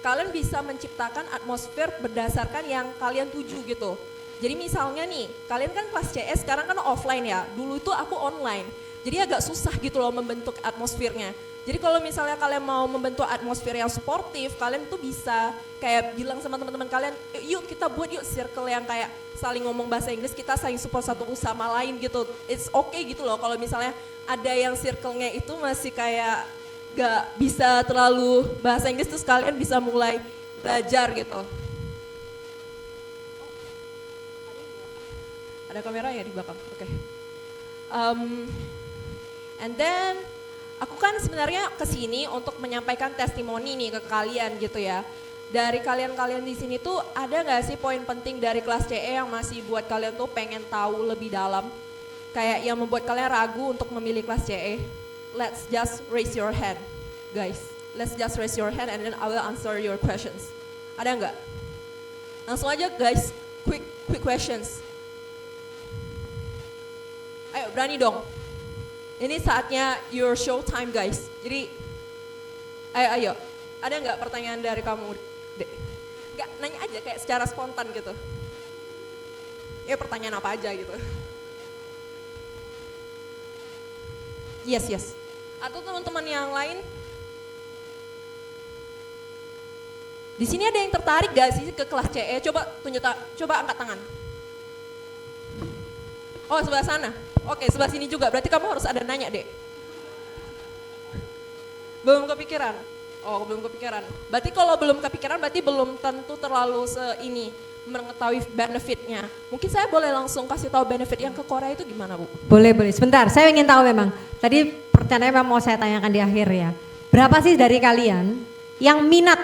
kalian bisa menciptakan atmosfer berdasarkan yang kalian tuju gitu. Jadi misalnya nih, kalian kan kelas CS sekarang kan offline ya, dulu itu aku online. Jadi agak susah gitu loh membentuk atmosfernya. Jadi kalau misalnya kalian mau membentuk atmosfer yang suportif, kalian tuh bisa kayak bilang sama teman-teman kalian, yuk kita buat yuk circle yang kayak saling ngomong bahasa Inggris, kita saling support satu sama lain gitu. It's okay gitu loh kalau misalnya ada yang circle-nya itu masih kayak gak bisa terlalu bahasa Inggris, terus kalian bisa mulai belajar gitu. Ada kamera ya di belakang, oke. And then aku kan sebenarnya kesini untuk menyampaikan testimoni nih ke kalian gitu ya. Dari kalian-kalian di sini tuh ada nggak sih poin penting dari kelas CE yang masih buat kalian tuh pengen tahu lebih dalam? Kayak yang membuat kalian ragu untuk memilih kelas CE? Let's just raise your hand, guys. Let's just raise your hand and then I will answer your questions. Ada nggak? Langsung aja guys, quick questions. Ayo berani dong. Ini saatnya your show time guys. Jadi ayo. Ada nggak pertanyaan dari kamu? Nggak, nanya aja kayak secara spontan gitu. Ya pertanyaan apa aja gitu. Yes. Atau teman-teman yang lain? Di sini ada yang tertarik gak sih ke kelas CE? Coba angkat tangan. Oh sebelah sana. Oke sebelah sini juga. Berarti kamu harus ada nanya deh. Belum kepikiran? Oh belum kepikiran. Berarti kalau belum kepikiran berarti belum tentu terlalu mengetahui benefitnya. Mungkin saya boleh langsung kasih tahu benefit yang ke Korea itu gimana Bu? Boleh. Sebentar, saya ingin tahu memang. Tadi pertanyaannya memang mau saya tanyakan di akhir ya. Berapa sih dari kalian yang minat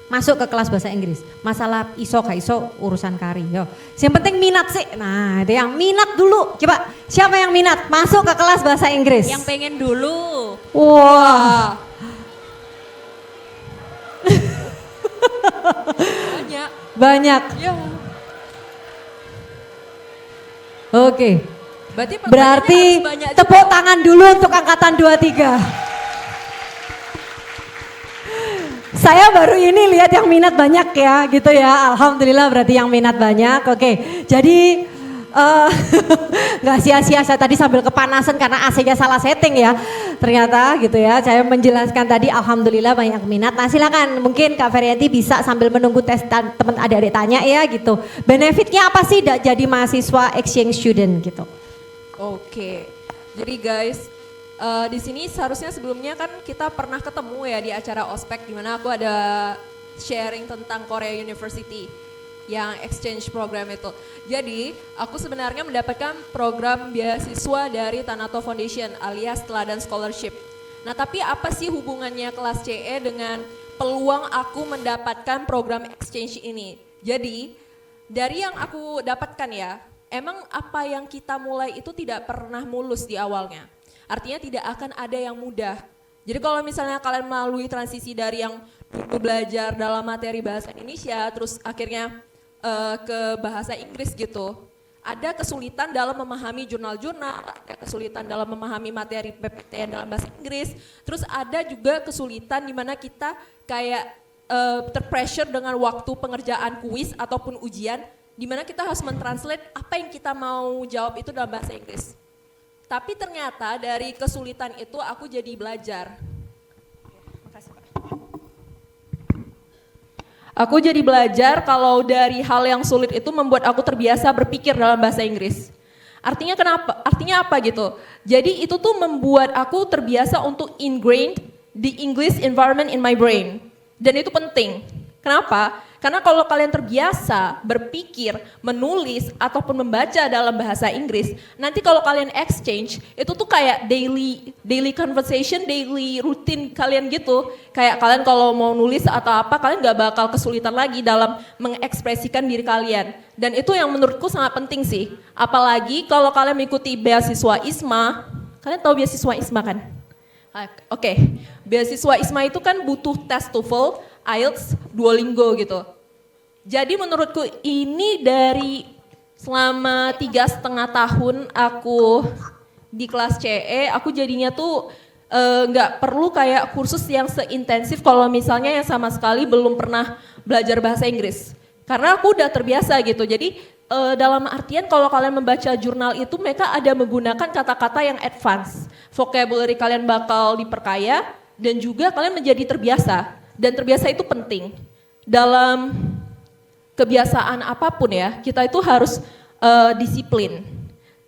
masuk ke kelas bahasa Inggris? Masalah iso gak iso urusan kari. Yo. Yang penting minat sih. Nah, ada yang minat dulu. Coba siapa yang minat masuk ke kelas bahasa Inggris? Yang pengen dulu. Wah. Banyak. Ya. Oke. Berarti Berarti harus banyak juga. tepuk tangan dulu untuk angkatan 23. Saya baru ini lihat yang minat banyak ya gitu ya. Alhamdulillah berarti yang minat banyak. Oke. Jadi nggak sia-sia saya tadi sambil kepanasan karena AC-nya salah setting ya. Ternyata gitu ya. Saya menjelaskan tadi alhamdulillah banyak minat. Nah silakan mungkin Kak Feryati bisa sambil menunggu tes teman adik-adik tanya ya gitu. Benefitnya apa sih jadi mahasiswa exchange student gitu? Oke. Jadi guys, di sini seharusnya sebelumnya kan kita pernah ketemu ya di acara ospek di mana aku ada sharing tentang Korea University yang exchange program itu. Jadi aku sebenarnya mendapatkan program beasiswa dari Tanato Foundation alias Teladan Scholarship. Nah tapi apa sih hubungannya kelas CE dengan peluang aku mendapatkan program exchange ini? Jadi dari yang aku dapatkan ya, emang apa yang kita mulai itu tidak pernah mulus di awalnya. Artinya tidak akan ada yang mudah. Jadi kalau misalnya kalian melalui transisi dari yang dulu belajar dalam materi bahasa Indonesia, terus akhirnya ke bahasa Inggris gitu, ada kesulitan dalam memahami jurnal-jurnal, ada kesulitan dalam memahami materi PPT dalam bahasa Inggris, terus ada juga kesulitan di mana kita kayak terpressure dengan waktu pengerjaan kuis ataupun ujian, di mana kita harus mentranslate apa yang kita mau jawab itu dalam bahasa Inggris. Tapi ternyata dari kesulitan itu aku jadi belajar. Makasih, Pak. Aku jadi belajar kalau dari hal yang sulit itu membuat aku terbiasa berpikir dalam bahasa Inggris. Artinya kenapa? Artinya apa gitu? Jadi itu tuh membuat aku terbiasa untuk ingrained the English environment in my brain. Dan itu penting. Kenapa? Karena kalau kalian terbiasa berpikir, menulis, ataupun membaca dalam bahasa Inggris, nanti kalau kalian exchange, itu tuh kayak daily conversation, daily routine kalian gitu. Kayak kalian kalau mau nulis atau apa, kalian gak bakal kesulitan lagi dalam mengekspresikan diri kalian. Dan itu yang menurutku sangat penting sih. Apalagi kalau kalian mengikuti beasiswa ISMA, kalian tahu beasiswa ISMA kan? Oke, beasiswa ISMA itu kan butuh tes TOEFL, IELTS, Duolingo gitu. Jadi menurutku ini dari selama 3,5 tahun aku di kelas CE, aku jadinya tuh nggak perlu kayak kursus yang seintensif kalau misalnya yang sama sekali belum pernah belajar bahasa Inggris. Karena aku udah terbiasa gitu, jadi dalam artian kalau kalian membaca jurnal itu mereka ada menggunakan kata-kata yang advance. Vocabulary kalian bakal diperkaya dan juga kalian menjadi terbiasa. Dan terbiasa itu penting. Dalam kebiasaan apapun ya, kita itu harus disiplin.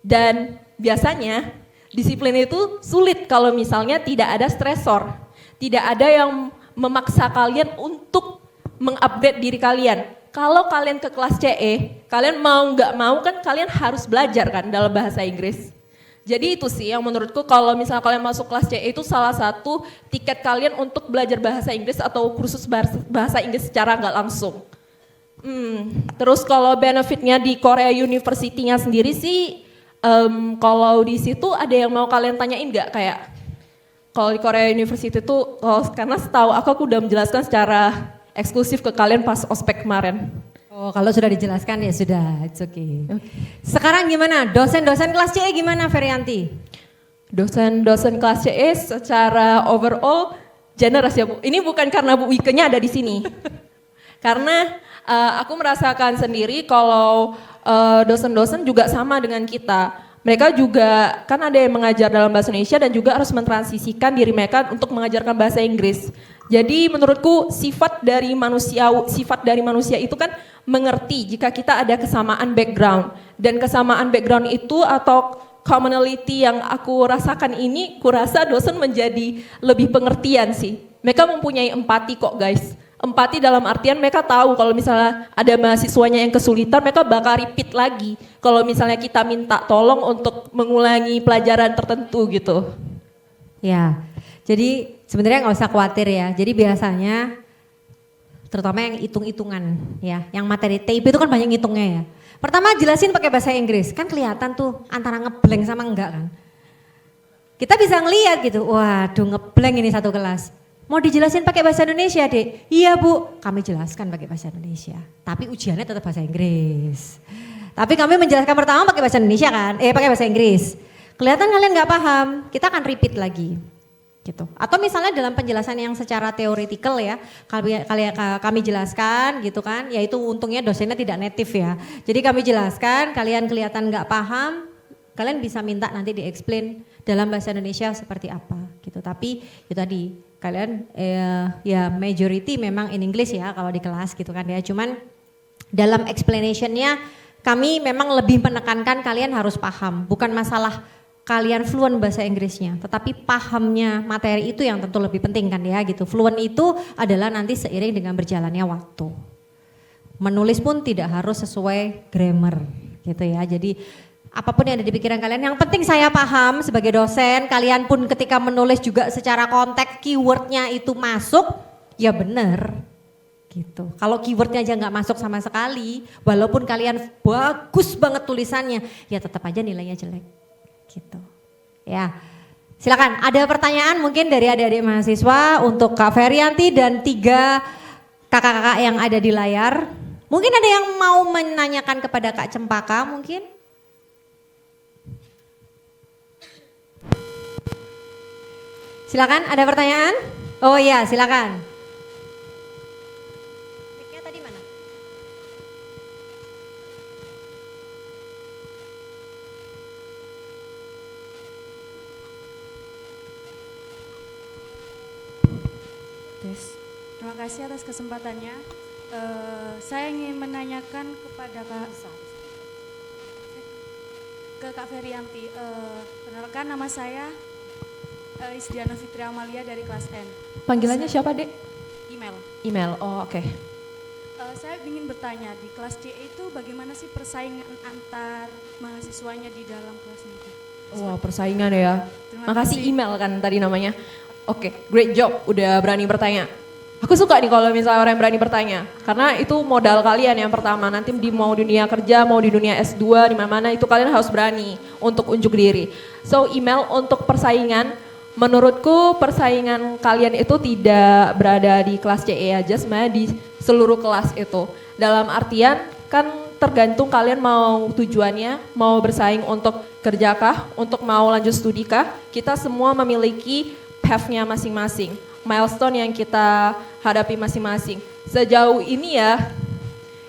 Dan biasanya disiplin itu sulit kalau misalnya tidak ada stresor. Tidak ada yang memaksa kalian untuk mengupgrade diri kalian. Kalau kalian ke kelas CE, kalian mau nggak mau kan kalian harus belajar kan dalam bahasa Inggris. Jadi itu sih yang menurutku kalau misalnya kalian masuk kelas CE itu salah satu tiket kalian untuk belajar bahasa Inggris atau kursus bahasa Inggris secara nggak langsung. Terus kalau benefitnya di Korea University-nya sendiri sih, kalau di situ ada yang mau kalian tanyain nggak kayak kalau di Korea University itu, karena setahu aku udah menjelaskan secara eksklusif ke kalian pas ospek kemarin. Oh, kalau sudah dijelaskan ya sudah, it's okay. Sekarang gimana? Dosen-dosen kelas CE gimana, Ferianti? Dosen-dosen kelas CE secara overall generous ya Bu. Ini bukan karena Bu Wike-nya ada di sini. Karena aku merasakan sendiri kalau dosen-dosen juga sama dengan kita. Mereka juga kan ada yang mengajar dalam bahasa Indonesia dan juga harus mentransisikan diri mereka untuk mengajarkan bahasa Inggris. Jadi menurutku sifat dari manusia itu kan mengerti jika kita ada kesamaan background. Dan kesamaan background itu atau commonality yang aku rasakan ini, kurasa dosen menjadi lebih pengertian sih. Mereka mempunyai empati kok guys. Empati dalam artian mereka tahu kalau misalnya ada mahasiswanya yang kesulitan, mereka bakal repeat lagi. Kalau misalnya kita minta tolong untuk mengulangi pelajaran tertentu gitu. Ya, jadi sebenarnya nggak usah khawatir ya. Jadi biasanya, terutama yang hitung-hitungan ya, yang materi TIP itu kan banyak ngitungnya ya. Pertama jelasin pakai bahasa Inggris, kan kelihatan tuh antara ngeblank sama enggak kan. Kita bisa ngelihat gitu, waduh ngeblank ini satu kelas. Mau dijelasin pakai bahasa Indonesia, Dek? Iya, Bu. Kami jelaskan pakai bahasa Indonesia. Tapi ujiannya tetap bahasa Inggris. Tapi kami menjelaskan pertama pakai bahasa Indonesia kan? Pakai bahasa Inggris. Kelihatan kalian nggak paham, kita akan repeat lagi. Gitu. Atau misalnya dalam penjelasan yang secara teoretikal ya, kami jelaskan gitu kan, yaitu untungnya dosennya tidak native ya. Jadi kami jelaskan, kalian kelihatan nggak paham, kalian bisa minta nanti di-explain dalam bahasa Indonesia seperti apa gitu. Tapi itu tadi, kalian ya majority memang in English ya kalau di kelas gitu kan ya. Cuman dalam explanationnya kami memang lebih menekankan kalian harus paham. Bukan masalah kalian fluent bahasa Inggrisnya, tetapi pahamnya materi itu yang tentu lebih penting kan ya gitu. Fluent itu adalah nanti seiring dengan berjalannya waktu. Menulis pun tidak harus sesuai grammar gitu ya. Jadi apapun yang ada di pikiran kalian, yang penting saya paham sebagai dosen, kalian pun ketika menulis juga secara konteks keywordnya itu masuk, ya benar gitu. Kalau keywordnya aja nggak masuk sama sekali, walaupun kalian bagus banget tulisannya, ya tetap aja nilainya jelek gitu. Ya, silakan. Ada pertanyaan mungkin dari adik-adik mahasiswa untuk Kak Ferianti dan 3 kakak-kakak yang ada di layar. Mungkin ada yang mau menanyakan kepada Kak Cempaka mungkin? Silakan, ada pertanyaan? Oh iya, silakan. Mic-nya tadi mana? Tes. Terima kasih atas kesempatannya. Saya ingin menanyakan kepada Kak Ferianti. Perkenalkan, nama saya Isdiana Fitri Amalia dari kelas N. Panggilannya siapa, Dek? Email. Email. Oh, oke. Saya ingin bertanya, di kelas CE itu bagaimana sih persaingan antar mahasiswanya di dalam kelasnya itu? Wah, persaingan ya. Terima Makasih kasih. email kan tadi namanya. Oke, great job udah berani bertanya. Aku suka nih kalau misalnya orang yang berani bertanya. Karena itu modal kalian yang pertama. Nanti di mau dunia kerja, mau di dunia S2, di mana-mana itu kalian harus berani untuk unjuk diri. So, email untuk persaingan. Menurutku persaingan kalian itu tidak berada di kelas CE aja, sebenarnya di seluruh kelas itu. Dalam artian kan tergantung kalian mau tujuannya, mau bersaing untuk kerjakah, untuk mau lanjut studikah. Kita semua memiliki path-nya masing-masing, milestone yang kita hadapi masing-masing. Sejauh ini ya,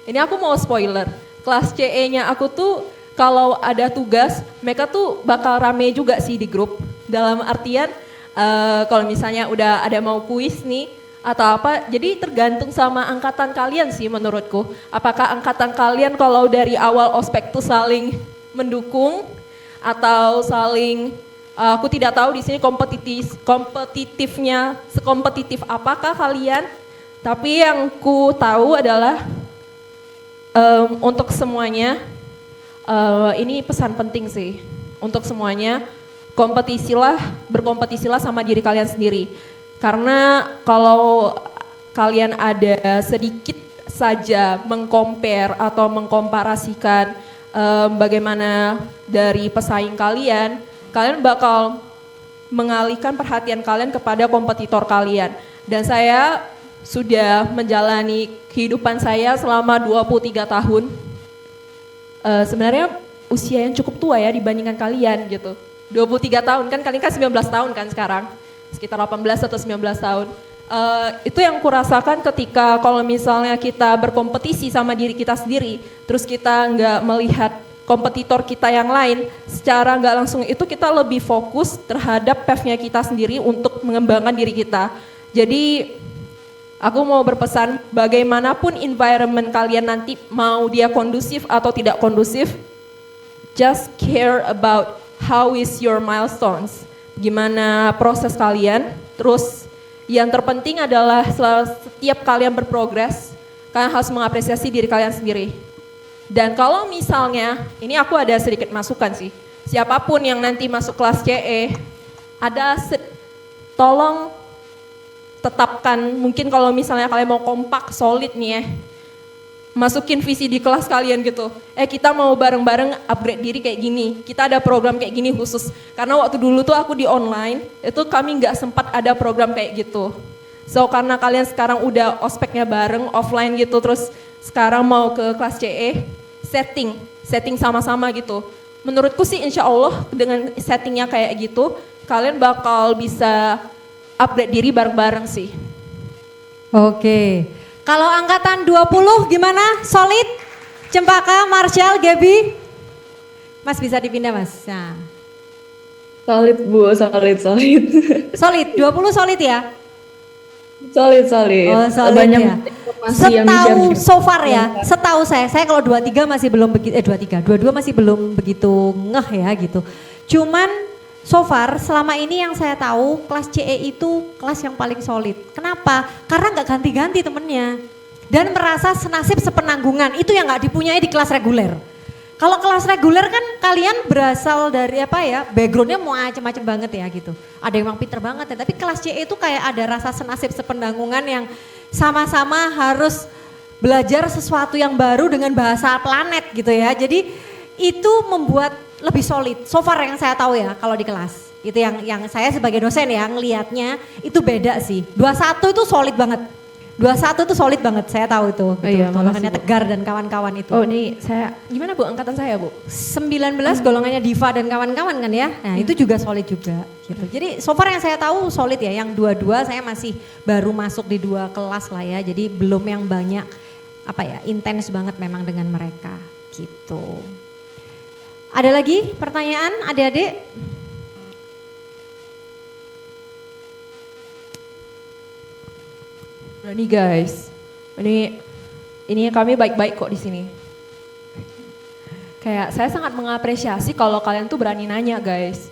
ini aku mau spoiler, kelas CE-nya aku tuh kalau ada tugas, mereka tuh bakal rame juga sih di grup. Dalam artian kalau misalnya udah ada mau kuis nih atau apa, jadi tergantung sama angkatan kalian sih menurutku. Apakah angkatan kalian kalau dari awal ospek tuh saling mendukung atau saling aku tidak tahu di sini kompetitifnya sekompetitif apakah kalian. Tapi yang ku tahu adalah untuk semuanya ini pesan penting sih untuk semuanya. Berkompetisilah sama diri kalian sendiri. Karena kalau kalian ada sedikit saja mengcompare atau mengkomparasikan bagaimana dari pesaing kalian, kalian bakal mengalihkan perhatian kalian kepada kompetitor kalian. Dan saya sudah menjalani kehidupan saya selama 23 tahun. Sebenarnya usia yang cukup tua ya dibandingkan kalian gitu. 23 tahun kan, kalian kan 19 tahun kan sekarang, sekitar 18 atau 19 tahun. Itu yang kurasakan ketika kalau misalnya kita berkompetisi sama diri kita sendiri, terus kita nggak melihat kompetitor kita yang lain, secara nggak langsung itu kita lebih fokus terhadap path-nya kita sendiri untuk mengembangkan diri kita. Jadi aku mau berpesan, bagaimanapun environment kalian nanti, mau dia kondusif atau tidak kondusif, just care about how is your milestones, gimana proses kalian. Terus yang terpenting adalah setiap kalian berprogres, kalian harus mengapresiasi diri kalian sendiri. Dan kalau misalnya, ini aku ada sedikit masukan sih, siapapun yang nanti masuk kelas CE, tolong tetapkan, mungkin kalau misalnya kalian mau kompak, solid nih ya, masukin visi di kelas kalian gitu. Kita mau bareng-bareng upgrade diri kayak gini. Kita ada program kayak gini khusus. Karena waktu dulu tuh aku di online, itu kami nggak sempat ada program kayak gitu. So karena kalian sekarang udah ospeknya bareng, offline gitu, terus sekarang mau ke kelas CE, setting sama-sama gitu. Menurutku sih insya Allah dengan settingnya kayak gitu, kalian bakal bisa upgrade diri bareng-bareng sih. Oke. Kalau angkatan 20 gimana? Solid? Cempaka, Marshall, Gaby? Mas bisa dipindah Mas. Nah. Solid Bu, solid. Solid, 20 solid ya? Solid. Oh, solid Banyak ya. informasi yang Setahu di-share juga. so far ya, setahu saya kalau 23 masih belum begitu, 22 masih belum begitu ngeh ya gitu. Cuman so far selama ini yang saya tahu kelas CE itu kelas yang paling solid. Kenapa? Karena nggak ganti-ganti temennya. Dan merasa senasib sepenanggungan, itu yang nggak dipunyai di kelas reguler. Kalau kelas reguler kan kalian berasal dari apa ya, backgroundnya mau macam-macam banget ya gitu. Ada yang emang pinter banget ya, tapi kelas CE itu kayak ada rasa senasib sepenanggungan yang sama-sama harus belajar sesuatu yang baru dengan bahasa planet gitu ya. Jadi itu membuat lebih solid. So far yang saya tahu ya kalau di kelas. Itu yang saya sebagai dosen ya ngelihatnya itu beda sih. 21 itu solid banget. 21 itu solid banget, saya tahu itu. Iya, golongannya makasih, Bu. Tegar dan kawan-kawan itu. Oh ini saya, gimana Bu angkatan saya Bu? 19 golongannya Diva dan kawan-kawan kan ya. Nah itu juga solid juga gitu. Jadi so far yang saya tahu solid ya. Yang dua-dua saya masih baru masuk di 2 kelas lah ya. Jadi belum yang banyak apa ya, intens banget memang dengan mereka gitu. Ada lagi pertanyaan adik-adik? Berani guys. Ini kami baik-baik kok di sini. Kayak saya sangat mengapresiasi kalau kalian tuh berani nanya guys.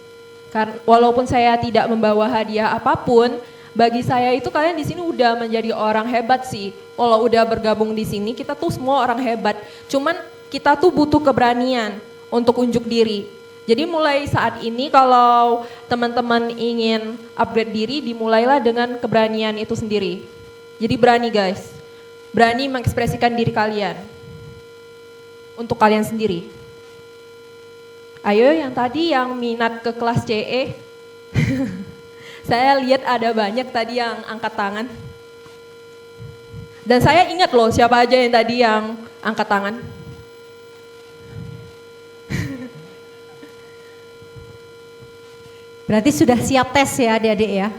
Karena walaupun saya tidak membawa hadiah apapun, bagi saya itu kalian di sini udah menjadi orang hebat sih. Kalau udah bergabung di sini kita tuh semua orang hebat. Cuman kita tuh butuh keberanian untuk unjuk diri. Jadi mulai saat ini kalau teman-teman ingin upgrade diri, dimulailah dengan keberanian itu sendiri. Jadi berani guys, berani mengekspresikan diri kalian untuk kalian sendiri. Ayo yang tadi yang minat ke kelas CE, saya lihat ada banyak tadi yang angkat tangan. Dan saya ingat loh siapa aja yang tadi yang angkat tangan. Berarti sudah siap tes ya adik-adik ya?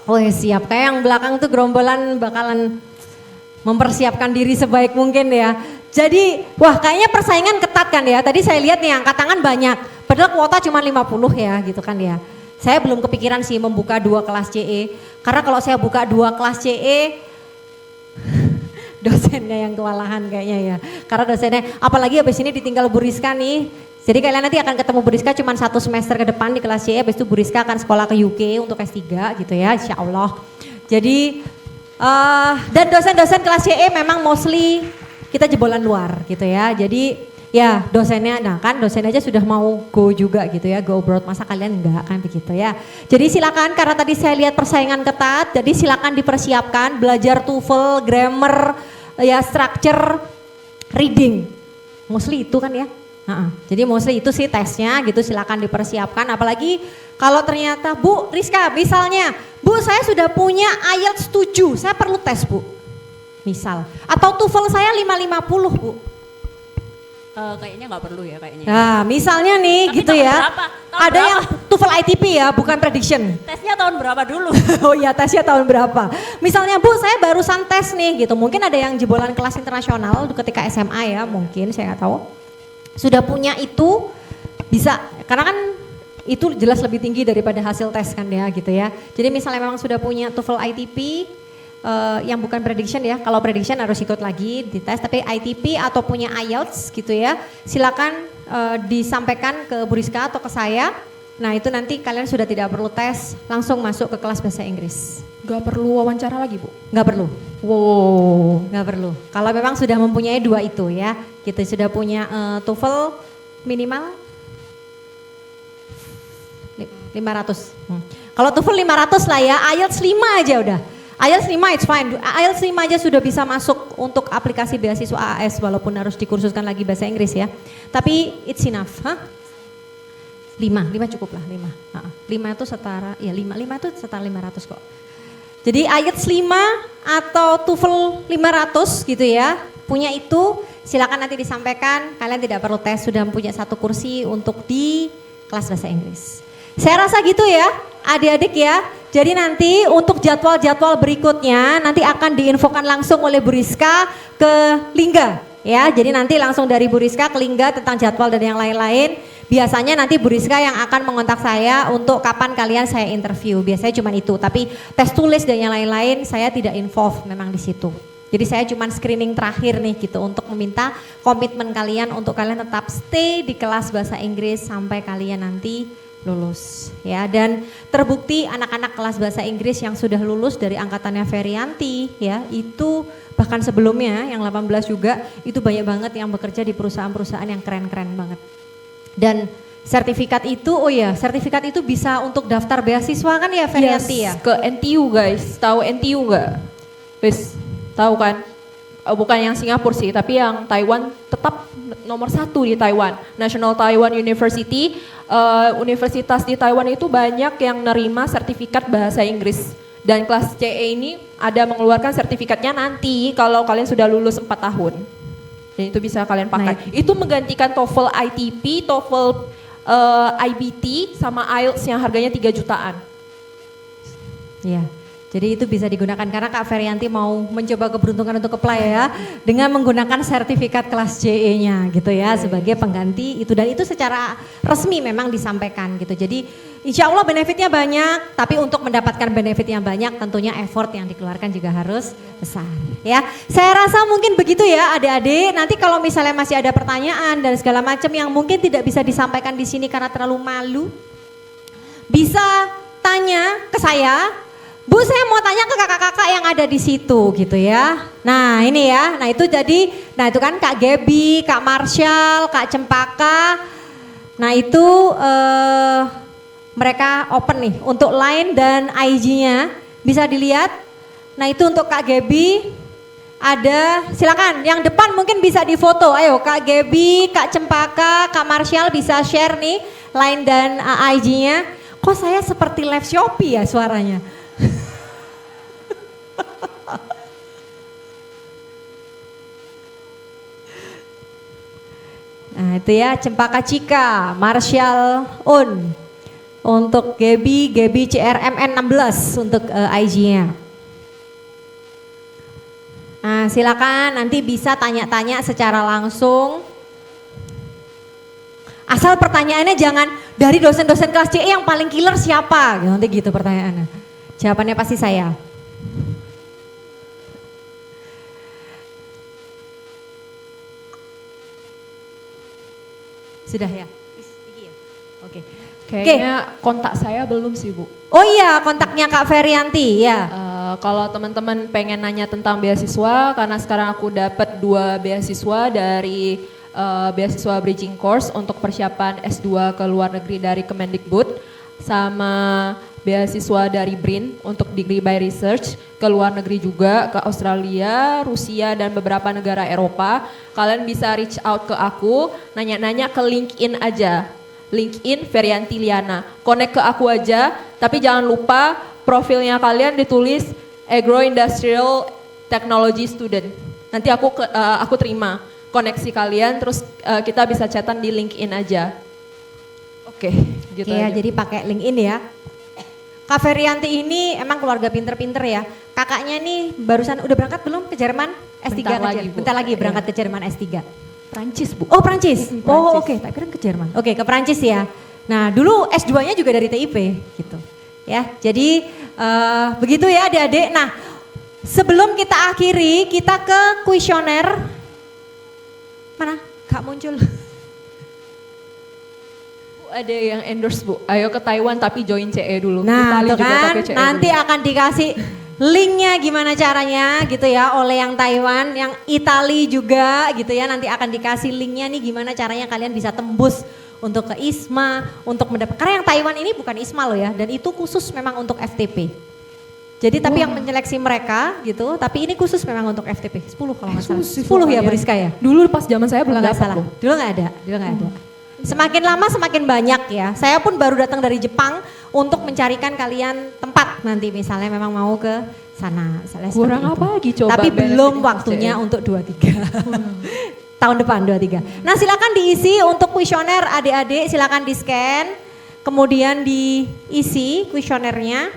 Oh ya siap, kayak yang belakang tuh gerombolan bakalan mempersiapkan diri sebaik mungkin ya. Jadi wah kayaknya persaingan ketat kan ya, tadi saya lihat nih angkat tangan banyak, padahal kuota cuma 50 ya gitu kan ya. Saya belum kepikiran sih membuka 2 kelas CE, karena kalau saya buka 2 kelas CE, dosennya yang kewalahan kayaknya ya. Karena dosennya, apalagi habis ini ditinggal Bu Rizka nih, jadi kalian nanti akan ketemu Bu Rizka cuma 1 semester ke depan di kelas CE, habis itu Bu Rizka akan sekolah ke UK untuk S3 gitu ya, insya Allah. Jadi, dan dosen-dosen kelas CE memang mostly kita jebolan luar gitu ya. Jadi ya dosennya, nah kan dosen aja sudah mau go juga gitu ya, go abroad, masa kalian enggak kan begitu ya. Jadi silakan, karena tadi saya lihat persaingan ketat, jadi silakan dipersiapkan belajar TOEFL, grammar, ya structure, reading. Mostly itu kan ya. Jadi mostly itu sih tesnya gitu, silakan dipersiapkan. Apalagi kalau ternyata Bu Rizka misalnya, Bu saya sudah punya IELTS 7, saya perlu tes Bu. Misal, atau TOEFL saya 550 Bu. Kayaknya nggak perlu ya kayaknya. Nah misalnya nih Tapi gitu tahun ya, berapa? Tahun ada berapa? yang TOEFL ITP ya, bukan prediction. Tesnya tahun berapa dulu? Oh iya tesnya tahun berapa. Misalnya Bu saya barusan tes nih gitu, mungkin ada yang jebolan kelas internasional ketika SMA ya mungkin, saya nggak tahu. Sudah punya itu bisa, karena kan itu jelas lebih tinggi daripada hasil tes kan ya gitu ya. Jadi misalnya memang sudah punya TOEFL ITP, yang bukan prediction ya, kalau prediction harus ikut lagi di tes, tapi ITP atau punya IELTS gitu ya, silakan disampaikan ke Bu Rizka atau ke saya. Nah itu nanti kalian sudah tidak perlu tes, langsung masuk ke kelas bahasa Inggris. Gak perlu wawancara lagi Bu? Nggak perlu. Wow, nggak perlu. Kalau memang sudah mempunyai 2 itu ya, kita sudah punya TOEFL minimal 500. Kalau TOEFL 500 lah ya, IELTS 5 aja udah. IELTS 5 it's fine, IELTS 5 aja sudah bisa masuk untuk aplikasi beasiswa AAS walaupun harus dikursuskan lagi bahasa Inggris ya. Tapi it's enough, 5 cukup lah, 5 itu setara, ya 5 itu setara 500 kok. Jadi IELTS 5 atau TOEFL 500 gitu ya, punya itu silakan nanti disampaikan, kalian tidak perlu tes, sudah punya 1 kursi untuk di kelas bahasa Inggris. Saya rasa gitu ya, adik-adik ya. Jadi nanti untuk jadwal-jadwal berikutnya nanti akan diinfokan langsung oleh Bu Rizka ke Lingga ya. Jadi nanti langsung dari Bu Rizka ke Lingga tentang jadwal dan yang lain-lain. Biasanya nanti Bu Rizka yang akan mengontak saya untuk kapan kalian saya interview. Biasanya cuma itu, tapi tes tulis dan yang lain-lain saya tidak involve memang di situ. Jadi saya cuma screening terakhir nih gitu untuk meminta komitmen kalian untuk kalian tetap stay di kelas bahasa Inggris sampai kalian nanti lulus ya. Dan terbukti anak-anak kelas bahasa Inggris yang sudah lulus dari angkatannya Ferianti ya, itu bahkan sebelumnya yang 18 juga itu banyak banget yang bekerja di perusahaan-perusahaan yang keren-keren banget. Dan sertifikat itu, oh ya sertifikat itu bisa untuk daftar beasiswa kan ya Ferianti ya? Ke NTU guys, tahu NTU nggak? Wis, tahu kan? Bukan yang Singapura sih, tapi yang Taiwan tetap nomor 1 di Taiwan. National Taiwan University, universitas di Taiwan itu banyak yang nerima sertifikat bahasa Inggris. Dan kelas CE ini ada mengeluarkan sertifikatnya nanti kalau kalian sudah lulus 4 tahun. Dan itu bisa kalian pakai. Itu menggantikan TOEFL ITP, TOEFL IBT, sama IELTS yang harganya 3 jutaan. Ya, Jadi itu bisa digunakan karena Kak Ferianti mau mencoba keberuntungan untuk apply ya dengan menggunakan sertifikat kelas CE-nya gitu ya sebagai pengganti itu, dan itu secara resmi memang disampaikan gitu. Jadi insya Allah benefitnya banyak, tapi untuk mendapatkan benefit yang banyak tentunya effort yang dikeluarkan juga harus besar ya. Saya rasa mungkin begitu ya adik-adik. Nanti kalau misalnya masih ada pertanyaan dan segala macam yang mungkin tidak bisa disampaikan di sini karena terlalu malu, bisa tanya ke saya. Bu, saya mau tanya ke kakak-kakak yang ada di situ gitu ya. Nah ini ya, nah itu jadi, nah itu kan Kak Gaby, Kak Marshall, Kak Cempaka. Nah itu mereka open nih untuk line dan IG-nya bisa dilihat. Nah itu untuk Kak Gaby ada, silakan yang depan mungkin bisa difoto. Ayo Kak Gaby, Kak Cempaka, Kak Marshall bisa share nih line dan IG-nya. Kok saya seperti live Shopee ya suaranya? Nah itu ya Cempaka Cika, Marshall Un. Untuk Gaby CRMN 16 untuk IG-nya. Nah silakan nanti bisa tanya-tanya secara langsung. Asal pertanyaannya jangan dari dosen-dosen kelas CE yang paling killer siapa, nanti gitu pertanyaannya. Jawabannya pasti saya. Sudah ya? Oke. Kayaknya kontak saya belum sih Bu. Oh iya, kontaknya Kak Ferianti ya. Kalau teman-teman pengen nanya tentang beasiswa, karena sekarang aku dapat 2 beasiswa dari beasiswa bridging course untuk persiapan S2 ke luar negeri dari Kemendikbud, sama beasiswa dari BRIN untuk degree by research ke luar negeri juga, ke Australia, Rusia, dan beberapa negara Eropa. Kalian bisa reach out ke aku, nanya-nanya ke LinkedIn aja. LinkedIn Ferianti Liana. Connect ke aku aja, tapi jangan lupa profilnya kalian ditulis Agro Industrial Technology Student. Nanti aku terima koneksi kalian, terus kita bisa chatan di LinkedIn aja. Oke, gitu Ya, aja. jadi pakai LinkedIn ya. Kak Ferianti ini emang keluarga pinter-pinter ya. Kakaknya nih barusan udah berangkat belum ke Jerman? S3 Bentar ke lagi, Jerman. Bu. Bentar lagi berangkat Iya. ke Jerman S3. Prancis Bu. Oh Prancis. Prancis. Oh oke, tak kira ke Jerman. Oke, ke Prancis ya. Nah dulu S2-nya juga dari TIP gitu. Ya, jadi begitu ya adik-adik. Nah sebelum kita akhiri, kita ke kuesioner. Mana? Kak muncul. Bu, ada yang endorse Bu. Ayo ke Taiwan tapi join CE dulu. Nah Itali tuh juga kan, pakai CE nanti dulu. akan dikasih linknya gimana caranya gitu ya oleh yang Taiwan, yang Itali juga gitu ya. Nanti akan dikasih linknya nih gimana caranya kalian bisa tembus untuk ke ISMA, untuk mendapat, karena yang Taiwan ini bukan ISMA loh ya, dan itu khusus memang untuk FTP. Jadi tapi yang menyeleksi mereka gitu, tapi ini khusus memang untuk FTP, 10 kalau nggak salah. 10 ya Bu Rizka ya? Dulu pas zaman saya belum Kalau nggak dapat salah, Bu. dulu nggak ada, dulu nggak ada. Semakin lama semakin banyak ya. Saya pun baru datang dari Jepang untuk mencarikan kalian tempat nanti misalnya memang mau ke sana. Misalnya Kurang seperti apa itu. lagi coba Tapi belum benefit waktunya SCM? untuk 23. Tahun depan 23. Nah silakan diisi untuk kuesioner adik-adik, silakan di scan. Kemudian diisi kuesionernya.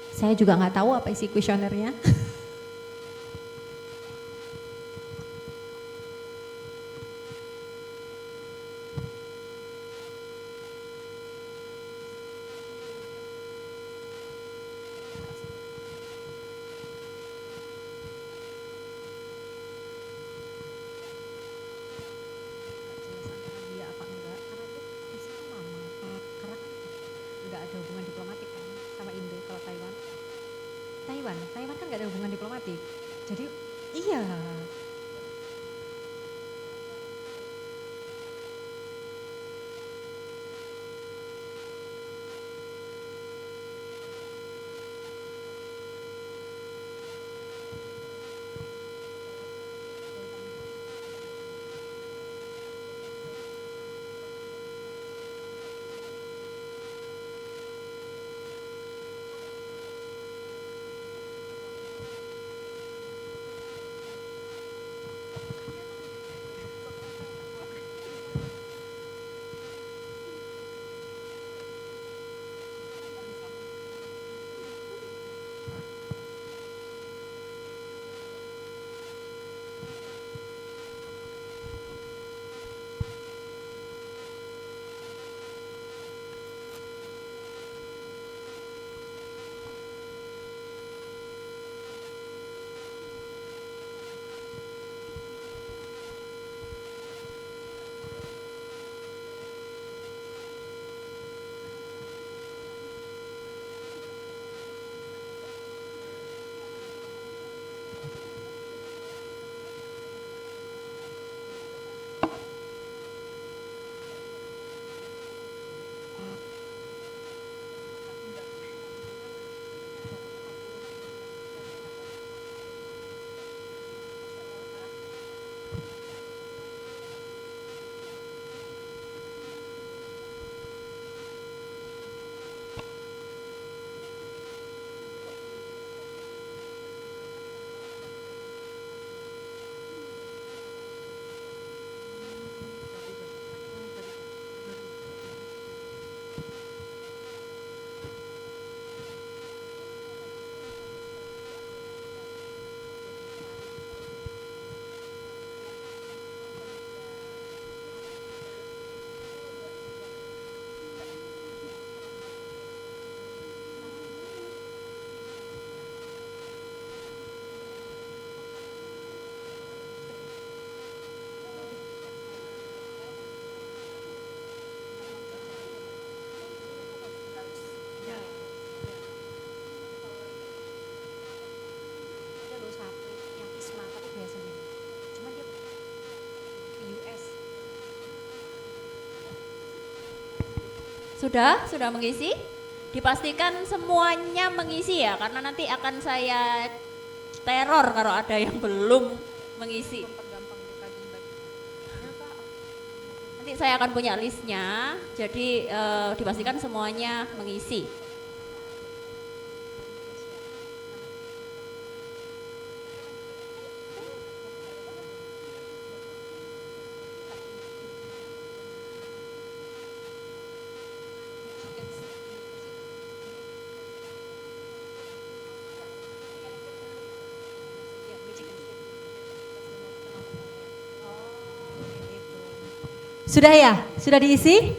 Saya juga nggak tahu apa isi kuesionernya. Nggak ada hubungan diplomatik kan sama Indo kalau Taiwan. Taiwan kan nggak ada hubungan diplomatik. Jadi iya. Sudah mengisi? Dipastikan semuanya mengisi ya, karena nanti akan saya teror kalau ada yang belum mengisi. Nanti saya akan punya listnya, jadi dipastikan semuanya mengisi. Sudah ya? Sudah diisi?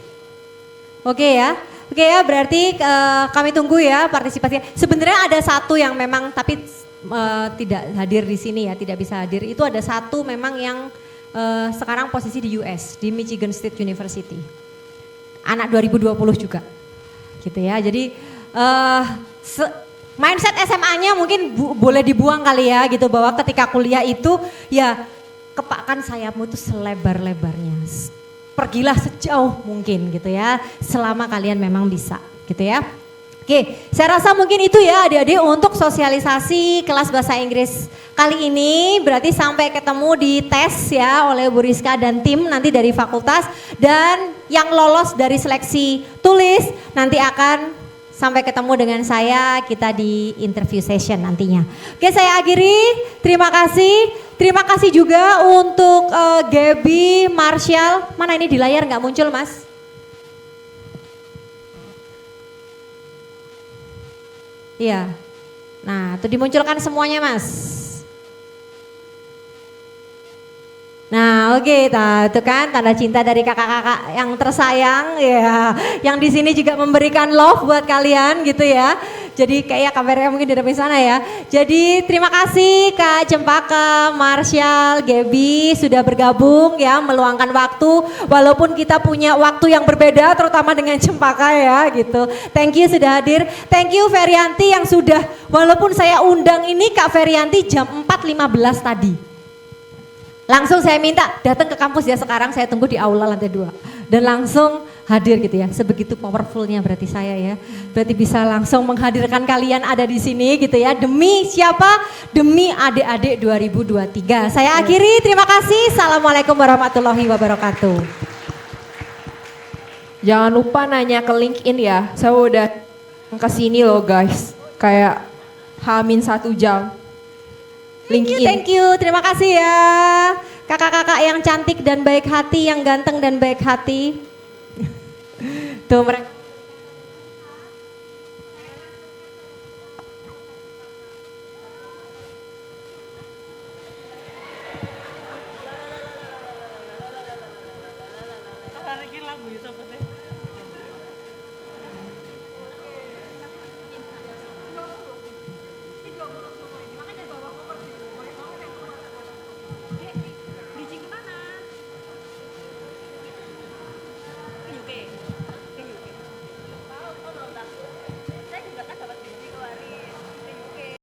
Oke ya. Oke ya, berarti kami tunggu ya partisipasi. Sebenarnya ada satu yang memang tapi tidak hadir di sini ya, tidak bisa hadir. Itu ada satu memang yang sekarang posisi di US, di Michigan State University. Anak 2020 juga. Gitu ya. Jadi mindset SMA-nya mungkin boleh dibuang kali ya gitu, bahwa ketika kuliah itu ya kepakkan sayapmu itu selebar-lebarnya. Pergilah sejauh mungkin gitu ya, selama kalian memang bisa gitu ya. Oke, saya rasa mungkin itu ya adik-adik untuk sosialisasi kelas bahasa Inggris kali ini. Berarti sampai ketemu di tes ya oleh Bu Rizka dan tim nanti dari fakultas. Dan yang lolos dari seleksi tulis nanti akan sampai ketemu dengan saya, kita di interview session nantinya. Oke, saya akhiri, terima kasih. Terima kasih juga untuk Gaby, Marshall. Mana ini di layar nggak muncul Mas? Iya. Nah, itu dimunculkan semuanya Mas. Nah, oke, nah, itu kan tanda cinta dari kakak-kakak yang tersayang ya, yang di sini juga memberikan love buat kalian gitu ya. Jadi kayak kameranya mungkin di depan sana ya. Jadi terima kasih Kak Cempaka, Marshall, Gaby sudah bergabung ya, meluangkan waktu walaupun kita punya waktu yang berbeda terutama dengan Cempaka ya gitu. Thank you sudah hadir. Thank you Ferianti yang sudah, walaupun saya undang ini Kak Ferianti jam 4.15 tadi. Langsung saya minta datang ke kampus ya, sekarang saya tunggu di aula lantai 2. Dan langsung hadir gitu ya, sebegitu powerfulnya berarti saya ya. Berarti bisa langsung menghadirkan kalian ada di sini gitu ya. Demi siapa? Demi adik-adik 2023. Saya akhiri, terima kasih. Assalamualaikum warahmatullahi wabarakatuh. Jangan lupa nanya ke LinkedIn ya, saya udah kesini loh guys, kayak H-1 jam. LinkedIn. Thank you, terima kasih ya. Kakak-kakak yang cantik dan baik hati, yang ganteng dan baik hati. Tuh mereka. Lagu itu